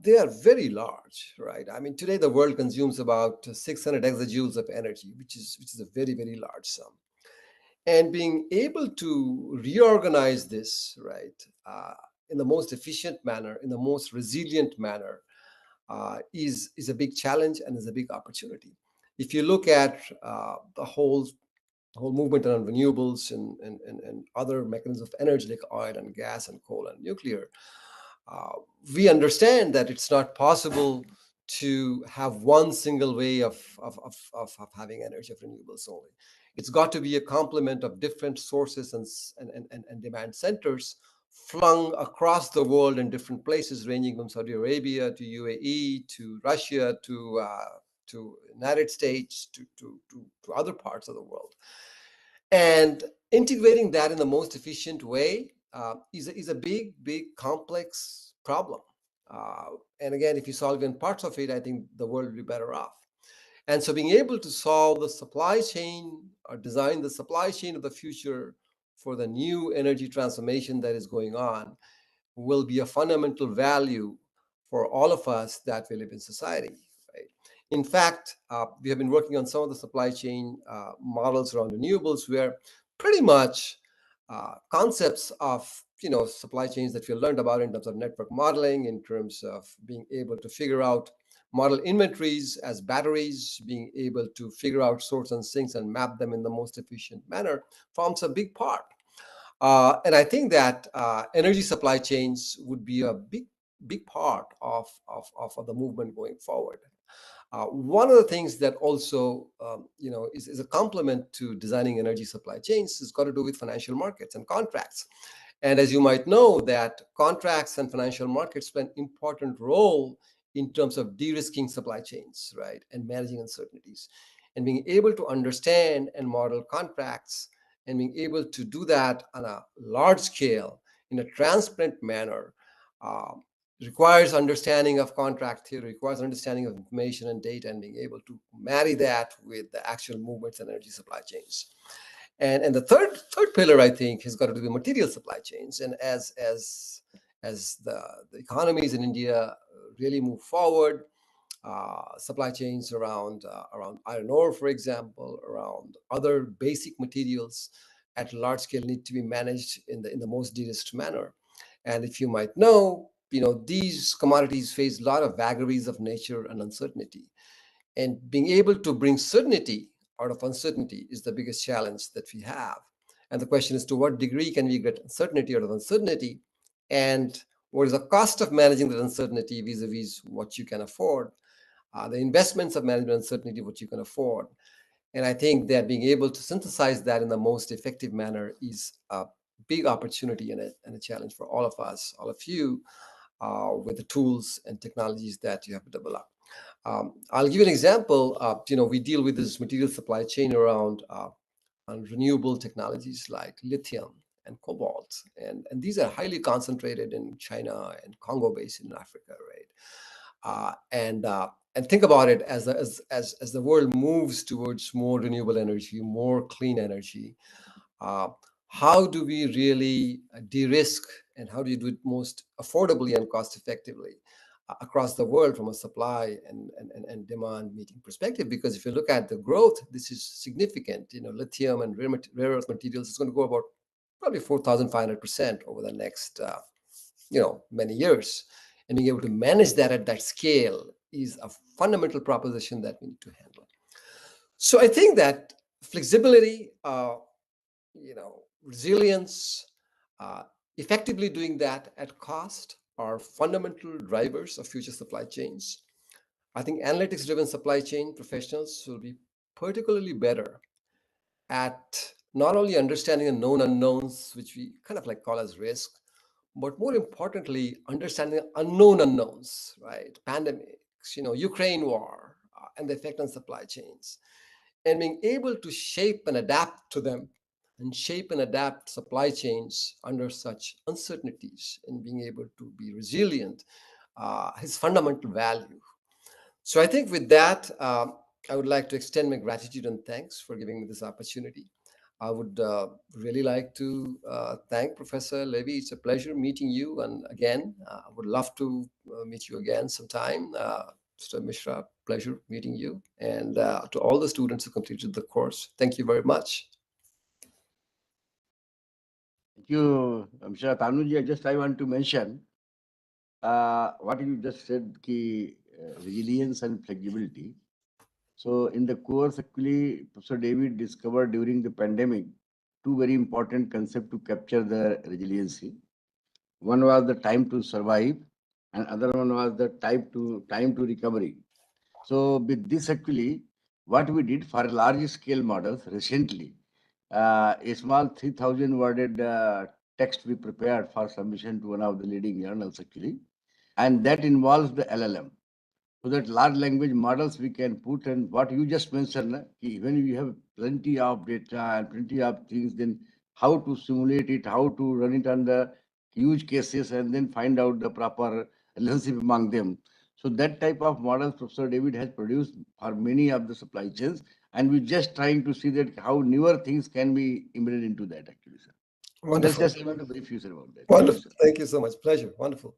S5: they are very large, right? I mean, today the world consumes about 600 exajoules of energy, which is a very, very large sum. And being able to reorganize this, right, in the most efficient manner, in the most resilient manner, is a big challenge and is a big opportunity. If you look at the whole movement around renewables and other mechanisms of energy like oil and gas and coal and nuclear, we understand that it's not possible to have one single way of having energy of renewables only. It's got to be a complement of different sources and demand centers flung across the world in different places, ranging from Saudi Arabia to UAE to Russia to United States to other parts of the world. And integrating that in the most efficient way is a big complex problem. And again, if you solve in parts of it, I think the world will be better off. And so being able to solve the supply chain or design the supply chain of the future for the new energy transformation that is going on will be a fundamental value for all of us that we live in society. Right? In fact, we have been working on some of the supply chain models around renewables where pretty much concepts of supply chains that we learned about in terms of network modeling, in terms of being able to figure out model inventories as batteries, being able to figure out sorts and sinks and map them in the most efficient manner forms a big part. And I think that energy supply chains would be a big part of the movement going forward. One of the things that also is a complement to designing energy supply chains has got to do with financial markets and contracts. And as you might know, that contracts and financial markets play an important role in terms of de-risking supply chains, right, and managing uncertainties. And being able to understand and model contracts and being able to do that on a large scale in a transparent manner requires understanding of contract theory, requires understanding of information and data, and being able to marry that with the actual movements and energy supply chains. And the third pillar, I think, has got to do with material supply chains. And as the economies in India really move forward, supply chains around iron ore, for example, around other basic materials at large scale need to be managed in the most de-risked manner. And if you might know, these commodities face a lot of vagaries of nature and uncertainty. And being able to bring certainty out of uncertainty is the biggest challenge that we have. And the question is, to what degree can we get certainty out of uncertainty? And what is the cost of managing that uncertainty vis-a-vis what you can afford? The investments of management uncertainty, what you can afford. And I think that being able to synthesize that in the most effective manner is a big opportunity and a challenge for all of us, all of you, with the tools and technologies that you have to develop. I'll give you an example. We deal with this material supply chain around renewable technologies like lithium and cobalt, and these are highly concentrated in China and Congo Basin in Africa, right? And think about it as the world moves towards more renewable energy, more clean energy. How do we really de-risk, and how do you do it most affordably and cost effectively? across the world from a supply and demand meeting perspective. Because if you look at the growth, this is significant. Lithium and rare earth materials is going to go about probably 4,500% over the next many years. And being able to manage that at that scale is a fundamental proposition that we need to handle. So I think that flexibility, resilience, effectively doing that at cost are fundamental drivers of future supply chains. I think analytics-driven supply chain professionals will be particularly better at not only understanding the known unknowns, which we kind of call as risk, but more importantly, understanding the unknown unknowns, right? Pandemics, Ukraine war, and the effect on supply chains, and being able to shape and adapt to them, and shape and adapt supply chains under such uncertainties, and being able to be resilient is fundamental value. So I think with that, I would like to extend my gratitude and thanks for giving me this opportunity. I would really like to thank Professor Levy. It's a pleasure meeting you. And again, I would love to meet you again sometime. Mr. Mishra, pleasure meeting you. And to all the students who completed the course, thank you very much.
S2: Thank you, Mr. Tanuji. I want to mention what you just said, resilience and flexibility. So in the course, actually, Professor David discovered during the pandemic two very important concepts to capture the resiliency. One was the time to survive, and other one was the time to recovery. So with this, actually, what we did for large scale models recently, a small 3,000 worded text we prepared for submission to one of the leading journals, actually, and that involves the LLM. So that large language models we can put, and what you just mentioned, when you have plenty of data and plenty of things, then how to simulate it, how to run it on the huge cases, and then find out the proper relationship among them. So that type of models Professor David has produced for many of the supply chains, and we're just trying to see that how newer things can be embedded into that, actually, sir.
S5: Wonderful.
S2: That's just I want to brief you, sir, about that.
S5: Wonderful. Thank you so much. Pleasure. Wonderful.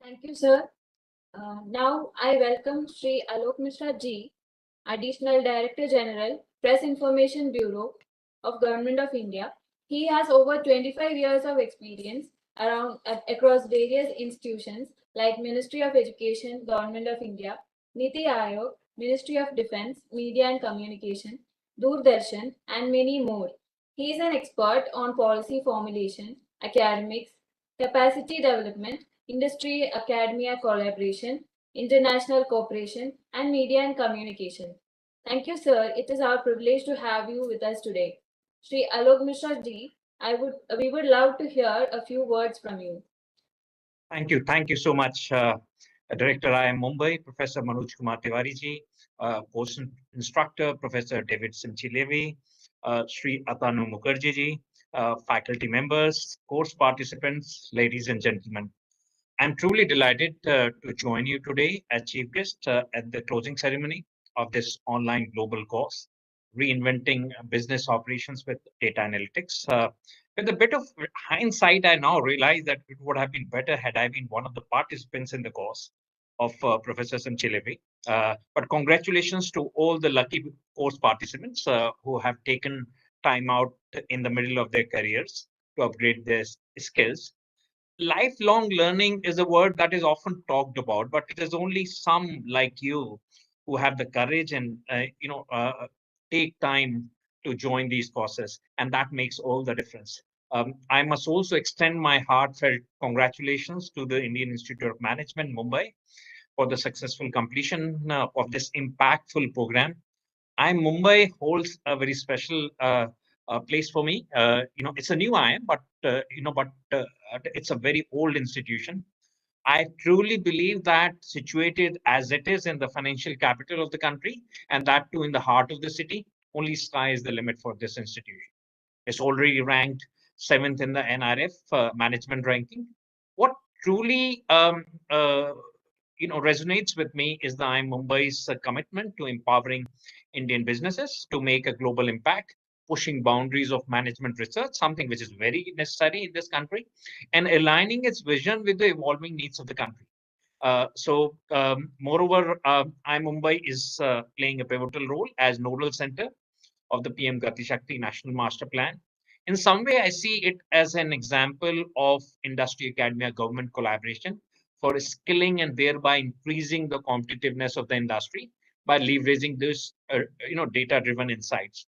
S6: Thank you, sir. Now I welcome Shri Alok Mishra Ji, Additional Director General, Press Information Bureau of Government of India. He has over 25 years of experience across various institutions like Ministry of Education, Government of India, Niti Aayog, Ministry of Defense, Media and Communication, Doordarshan, and many more. He is an expert on policy formulation, academics, capacity development, industry academia collaboration, international cooperation, and media and communication. Thank you, sir. It is our privilege to have you with us today. Shri Alok Mishra Ji, we would love to hear a few words from you.
S4: Thank you. Thank you so much, Director IIM Mumbai, Professor Manoj Tiwari Ji, Post Instructor, Professor David Simchi-Levi, Shri Atanu Mukherjee Ji, faculty members, course participants, ladies and gentlemen. I'm truly delighted to join you today as Chief Guest at the closing ceremony of this online global course, Reinventing Business Operations with Data Analytics. With a bit of hindsight, I now realize that it would have been better had I been one of the participants in the course of Professor Simchi-Levi. But congratulations to all the lucky course participants who have taken time out in the middle of their careers to upgrade their skills. Lifelong learning is a word that is often talked about, but it is only some like you who have the courage and take time to join these courses, and that makes all the difference. I must also extend my heartfelt congratulations to the Indian Institute of Management, Mumbai, for the successful completion of this impactful program. IIM Mumbai holds a very special place for me. It's a new IIM, but it's a very old institution. I truly believe that situated as it is in the financial capital of the country, and that too in the heart of the city, only sky is the limit for this institution. It's already ranked 7th in the NRF management ranking. What truly resonates with me is the IIM Mumbai's commitment to empowering Indian businesses to make a global impact pushing boundaries of management research, something which is very necessary in this country, and aligning its vision with the evolving needs of the country. Moreover, IIM Mumbai is playing a pivotal role as nodal center of the PM Gati Shakti National Master Plan. In some way, I see it as an example of industry, academia, government collaboration for skilling and thereby increasing the competitiveness of the industry by leveraging this, data-driven insights.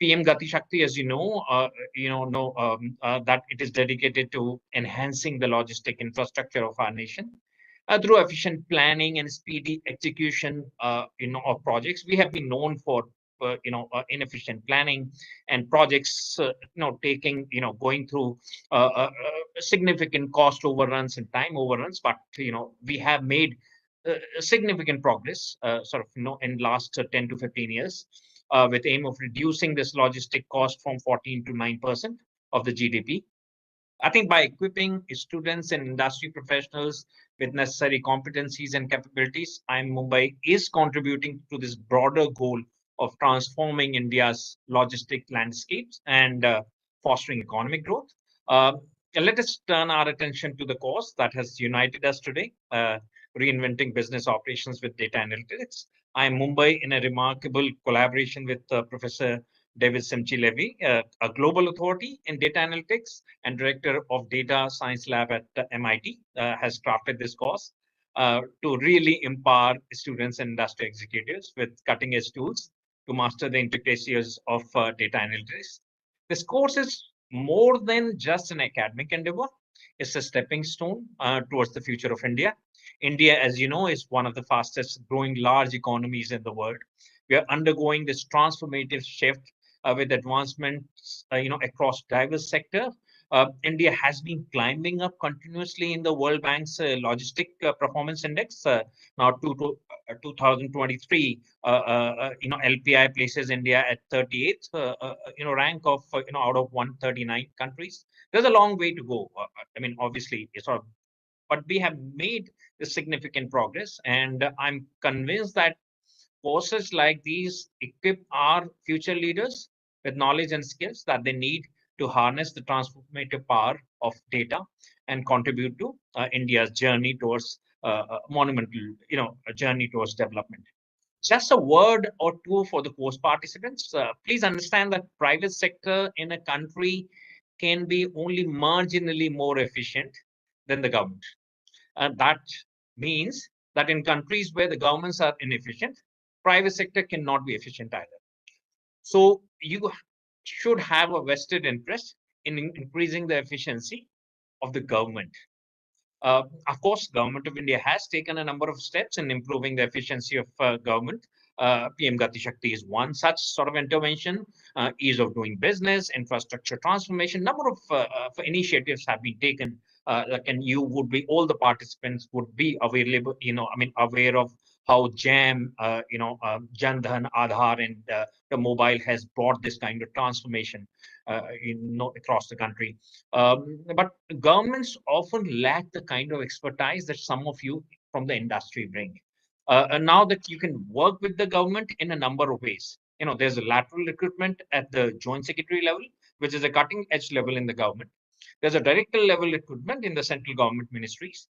S4: PM Gati Shakti, as that it is dedicated to enhancing the logistic infrastructure of our nation through efficient planning and speedy execution, of projects. We have been known for, inefficient planning and projects, going through significant cost overruns and time overruns. But, we have made significant progress, in last 10 to 15 years. With aim of reducing this logistic cost from 14 to 9% of the GDP. I think by equipping students and industry professionals with necessary competencies and capabilities, IIM Mumbai is contributing to this broader goal of transforming India's logistic landscapes and fostering economic growth. Let us turn our attention to the cause that has united us today, reinventing business operations with data analytics. IIM Mumbai, in a remarkable collaboration with Professor David Simchi-Levi, a global authority in data analytics and director of Data Science Lab at MIT, has crafted this course to really empower students and industry executives with cutting-edge tools to master the intricacies of data analytics. This course is more than just an academic endeavor. It's a stepping stone towards the future of India. India, as you know, is one of the fastest growing large economies in the world. We are undergoing this transformative shift with advancements, across diverse sectors. India has been climbing up continuously in the World Bank's Logistic Performance Index. Now, 2023, LPI places India at 38th, rank of, out of 139 countries. There's a long way to go. Obviously, but we have made a significant progress, and I'm convinced that courses like these equip our future leaders with knowledge and skills that they need to harness the transformative power of data and contribute to India's journey towards monumental, a journey towards development. Just a word or two for the course participants. Please understand that private sector in a country can be only marginally more efficient than the government. And that means that in countries where the governments are inefficient, private sector cannot be efficient either. So you should have a vested interest in increasing the efficiency of the government. Of course, Government of India has taken a number of steps in improving the efficiency of government. PM Gati Shakti is one such sort of intervention. Ease of doing business, infrastructure transformation, number of initiatives have been taken. All the participants would be available, aware of how JAM, Jan Dhan, Aadhaar, and the mobile has brought this kind of transformation, across the country. But governments often lack the kind of expertise that some of you from the industry bring. And now that you can work with the government in a number of ways. There's a lateral recruitment at the joint secretary level, which is a cutting edge level in the government. There's a director level recruitment in the central government ministries.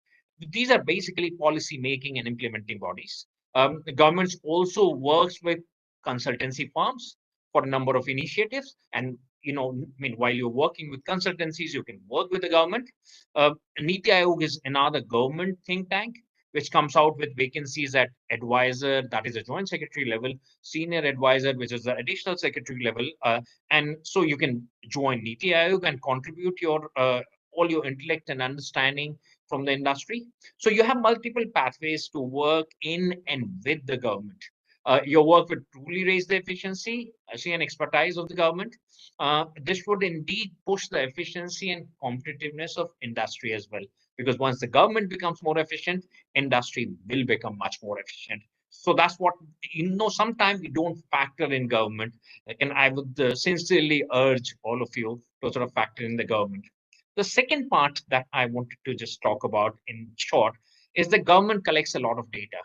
S4: These are basically policy making and implementing bodies. The government also works with consultancy firms for a number of initiatives. And, while you're working with consultancies, you can work with the government. Niti Aayog is another government think tank, which comes out with vacancies at advisor, that is a joint secretary level, senior advisor, which is the additional secretary level. And so you can join Niti Aayog and contribute your all your intellect and understanding from the industry. So you have multiple pathways to work in and with the government. Your work would truly raise the efficiency, and expertise of the government. This would indeed push the efficiency and competitiveness of industry as well. Because once the government becomes more efficient, industry will become much more efficient. So that's what, sometimes we don't factor in government. And I would sincerely urge all of you to sort of factor in the government. The second part that I wanted to just talk about in short is the government collects a lot of data.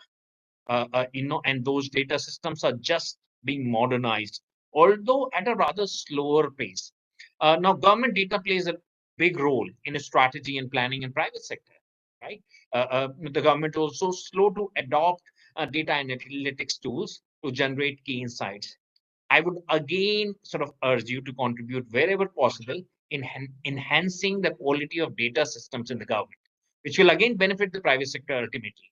S4: And those data systems are just being modernized although at a rather slower pace. Now, government data plays a big role in a strategy and planning in private sector, right? The government also slow to adopt data analytics tools to generate key insights. I would again sort of urge you to contribute wherever possible in enhancing the quality of data systems in the government, which will again benefit the private sector ultimately.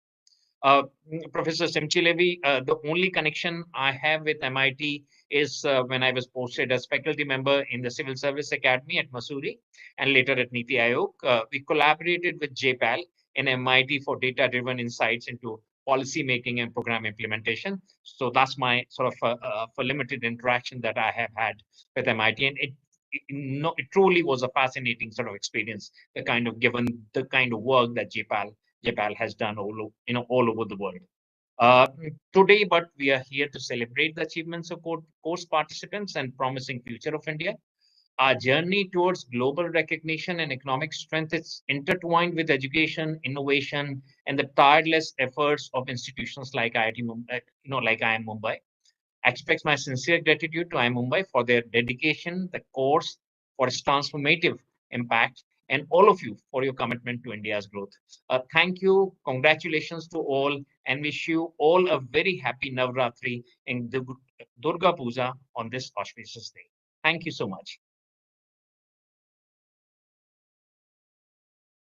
S4: Professor Simchi-Levi, the only connection I have with MIT is when I was posted as faculty member in the Civil Service Academy at Missouri and later at Niti Aayog. We collaborated with JPAL in MIT for data-driven insights into policy making and program implementation. So that's my sort of for limited interaction that I have had with MIT, and it truly was a fascinating sort of experience. The kind of given the kind of work that JPAL has done all over the world. Today, but we are here to celebrate the achievements of course participants and promising future of India. Our journey towards global recognition and economic strength is intertwined with education, innovation, and the tireless efforts of institutions like IIT Mumbai, like IIM Mumbai. I express my sincere gratitude to IIM Mumbai for their dedication, the course, for its transformative impact, and all of you for your commitment to India's growth. Thank you, congratulations to all, and wish you all a very happy Navratri and Durga Puja on this auspicious day. Thank you so much.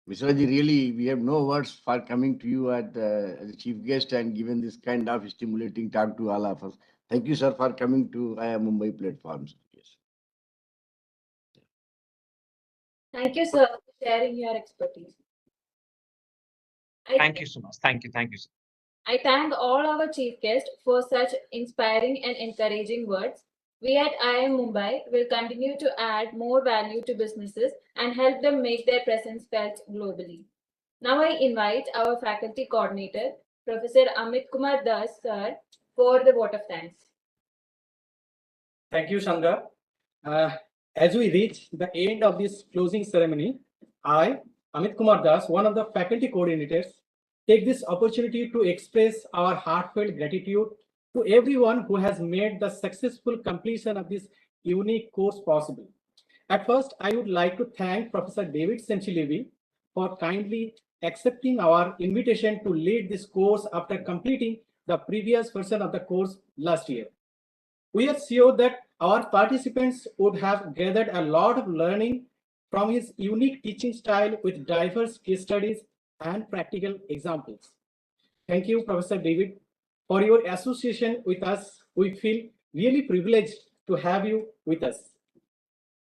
S2: Vishwaji, really, we have no words for coming to you as a chief guest and given this kind of stimulating talk to all of us. Thank you, sir, for coming to IIM Mumbai platforms. Yes.
S6: Thank you, sir, for sharing your expertise.
S4: Thank you so much. Thank you, sir.
S6: I thank all our chief guests for such inspiring and encouraging words. We at IIM Mumbai will continue to add more value to businesses and help them make their presence felt globally. Now I invite our faculty coordinator, Professor Amit Kumar Das, sir, for the vote of thanks.
S9: Thank you, Chandra. As we reach the end of this closing ceremony, I, Amit Kumar Das, one of the faculty coordinators, take this opportunity to express our heartfelt gratitude to everyone who has made the successful completion of this unique course possible. At first, I would like to thank Professor David Simchi-Levi for kindly accepting our invitation to lead this course after completing the previous version of the course last year. We are sure that our participants would have gathered a lot of learning from his unique teaching style with diverse case studies and practical examples. Thank you, Professor David, for your association with us. We feel really privileged to have you with us.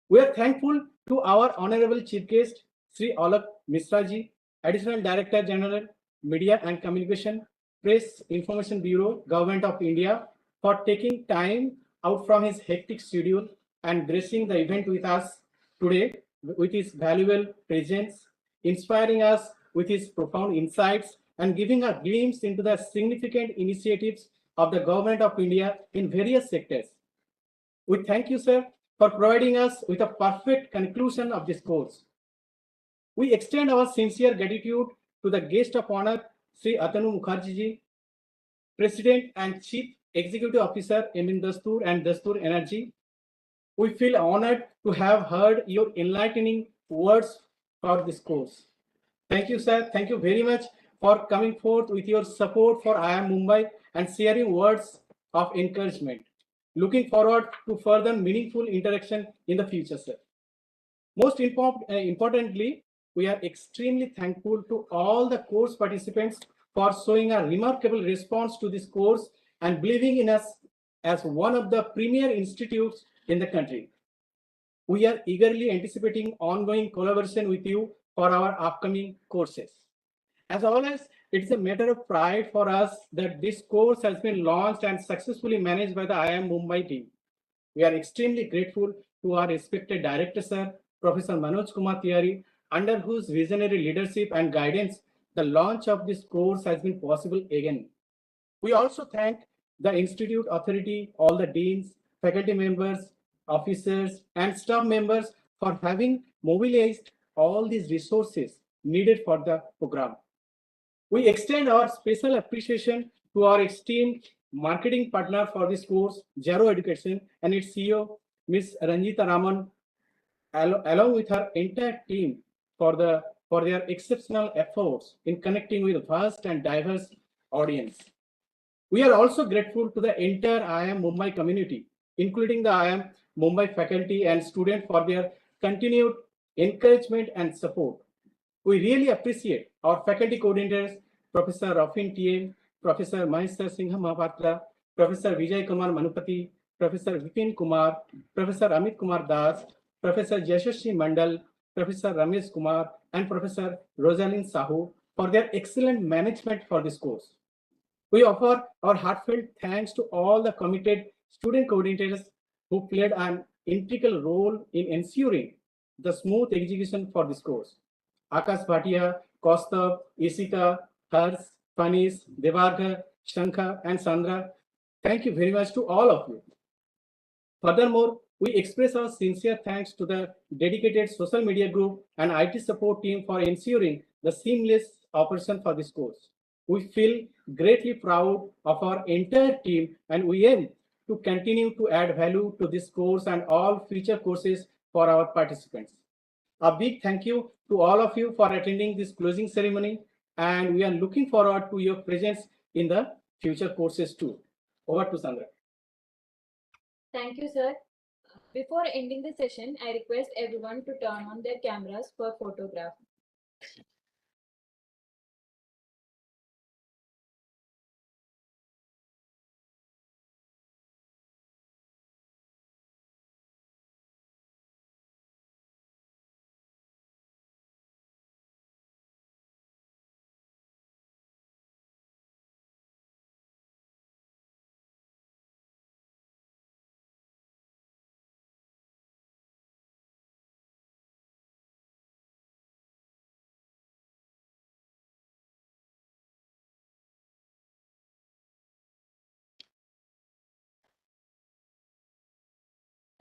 S9: We are thankful to our Honorable Chief Guest, Shri Alok Mishra Ji, Additional Director General, Media and Communication, Press Information Bureau, Government of India, for taking time out from his hectic schedule and gracing the event with us today with his valuable presence, inspiring us with his profound insights and giving a glimpse into the significant initiatives of the Government of India in various sectors. We thank you, sir, for providing us with a perfect conclusion of this course. We extend our sincere gratitude to the guest of honor, Shri Atanu Mukherjee Ji, President and Chief Executive Officer, IIM Dastur and Dastur Energy. We feel honored to have heard your enlightening words for this course. Thank you, sir. Thank you very much for coming forth with your support for IIM Mumbai and sharing words of encouragement. Looking forward to further meaningful interaction in the future, sir. Most importantly, we are extremely thankful to all the course participants for showing a remarkable response to this course and believing in us as one of the premier institutes in the country. We are eagerly anticipating ongoing collaboration with you for our upcoming courses. As always, it's a matter of pride for us that this course has been launched and successfully managed by the IIM Mumbai team. We are extremely grateful to our respected director, sir, Professor Manoj Tiwari, under whose visionary leadership and guidance, the launch of this course has been possible again. We also thank the Institute Authority, all the deans, faculty members, officers, and staff members for having mobilized all these resources needed for the program. We extend our special appreciation to our esteemed marketing partner for this course, Zero Education, and its CEO, Ms. Ranjita Raman, along with her entire team for their exceptional efforts in connecting with a vast and diverse audience. We are also grateful to the entire IIM Mumbai community, including the IIM Mumbai faculty and students for their continued encouragement and support. We really appreciate our faculty coordinators, Professor Rafin T.M., Professor Maheshwar Singh Mahapatra, Professor Vijay Kumar Manupati, Professor Vipin Kumar, Professor Amit Kumar Das, Professor Yashaswi Mandal, Professor Ramesh Kumar, and Professor Rosalind Sahu for their excellent management for this course. We offer our heartfelt thanks to all the committed student coordinators who played an integral role in ensuring the smooth execution for this course. Akash Bhatia, Kaustav, Isika, Hars, Panis, Devarga, Shankha, and Sandra, thank you very much to all of you. Furthermore, we express our sincere thanks to the dedicated social media group and IT support team for ensuring the seamless operation for this course. We feel greatly proud of our entire team, and we aim to continue to add value to this course and all future courses for our participants. A big thank you to all of you for attending this closing ceremony, and we are looking forward to your presence in the future courses too. Over to Sandra.
S6: Thank you, sir. Before ending the session, I request everyone to turn on their cameras for photograph.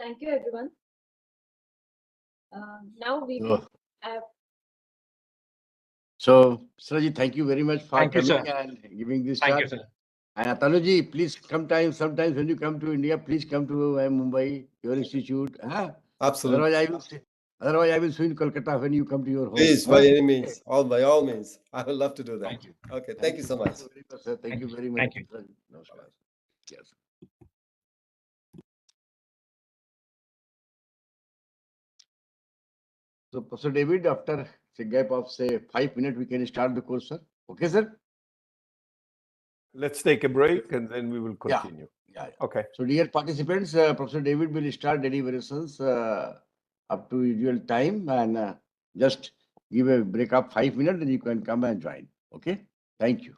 S6: Thank you, everyone. Now we will have.
S2: So, Sraji, thank you very much for
S4: Thank you,
S2: coming
S4: sir.
S2: and giving this
S4: Thank
S2: talk.
S4: you, sir.
S2: And Atanuji, please sometimes when you come to India, please come to Mumbai, your institute. Huh?
S5: Absolutely.
S2: Otherwise, I will see you in Kolkata when you come to your home.
S5: Please, by any means, by all means, I would love to do that.
S4: Thank you.
S5: Okay, thank you so much.
S2: Thank you very much, sir. Thank you very much.
S4: Thank you.
S2: Namaskar. Yes. So, Professor David, after a gap of say 5 minutes, we can start the course, sir. Okay, sir?
S3: Let's take a break and then we will continue.
S2: Yeah.
S3: Okay.
S2: So, dear participants, Professor David will start deliberations up to usual time and just give a break of 5 minutes, then you can come and join. Okay. Thank you.